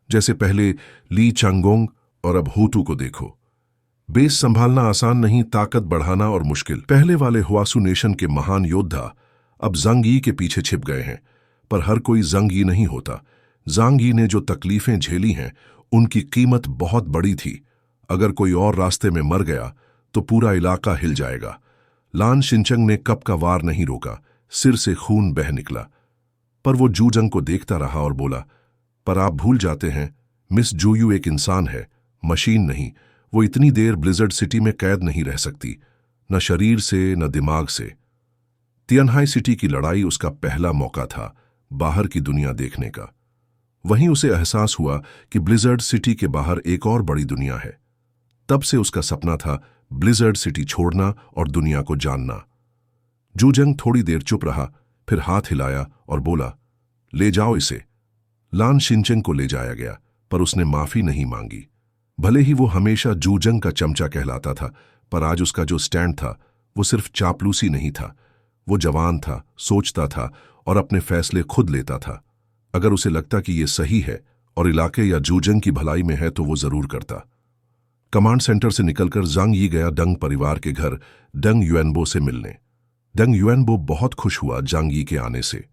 जैसे पहले ली चांगोंग और अब हुतू को देखो। बेस संभालना आसान नहीं, ताकत बढ़ाना और मुश्किल। पहले वाले हुआसू नेशन के महान योद्धा अब ज़ांग यी के पीछे छिप गए हैं, पर हर कोई ज़ांग यी नहीं होता। ज़ांग यी ने जो तकलीफें झेली हैं, उनकी कीमत बहुत बड़ी थी। अगर कोई और रास्ते में मर गया तो पूरा इलाका हिल जाएगा। लान शिनचेंग ने कप का वार नहीं रोका, सिर से खून बह निकला। पर वो जूजंग को देखता रहा और बोला, पर आप भूल जाते हैं, मिस जूयू एक इंसान है, मशीन नहीं। वो इतनी देर ब्लिजर्ड सिटी में कैद नहीं रह सकती, न शरीर से न दिमाग से। तियानहाई सिटी की लड़ाई उसका पहला मौका था बाहर की दुनिया देखने का। वहीं उसे एहसास हुआ कि ब्लिजर्ड सिटी के बाहर एक और बड़ी दुनिया है। तब से उसका सपना था ब्लिजर्ड सिटी छोड़ना और दुनिया को जानना। जूजंग थोड़ी देर चुप रहा, फिर हाथ हिलाया और बोला, ले जाओ इसे। लान शिनचेंग को ले जाया गया, पर उसने माफी नहीं मांगी। भले ही वो हमेशा जूजंग का चमचा कहलाता था, पर आज उसका जो स्टैंड था वो सिर्फ चापलूसी नहीं था। वो जवान था, सोचता था और अपने फैसले खुद लेता था। अगर उसे लगता कि ये सही है और इलाके या जूजंग की भलाई में है तो वो जरूर करता। कमांड सेंटर से निकलकर ज़ांग यी गया डंग परिवार के घर डंग युएनबो से मिलने। डंग युएनबो बहुत खुश हुआ ज़ांग यी के आने से।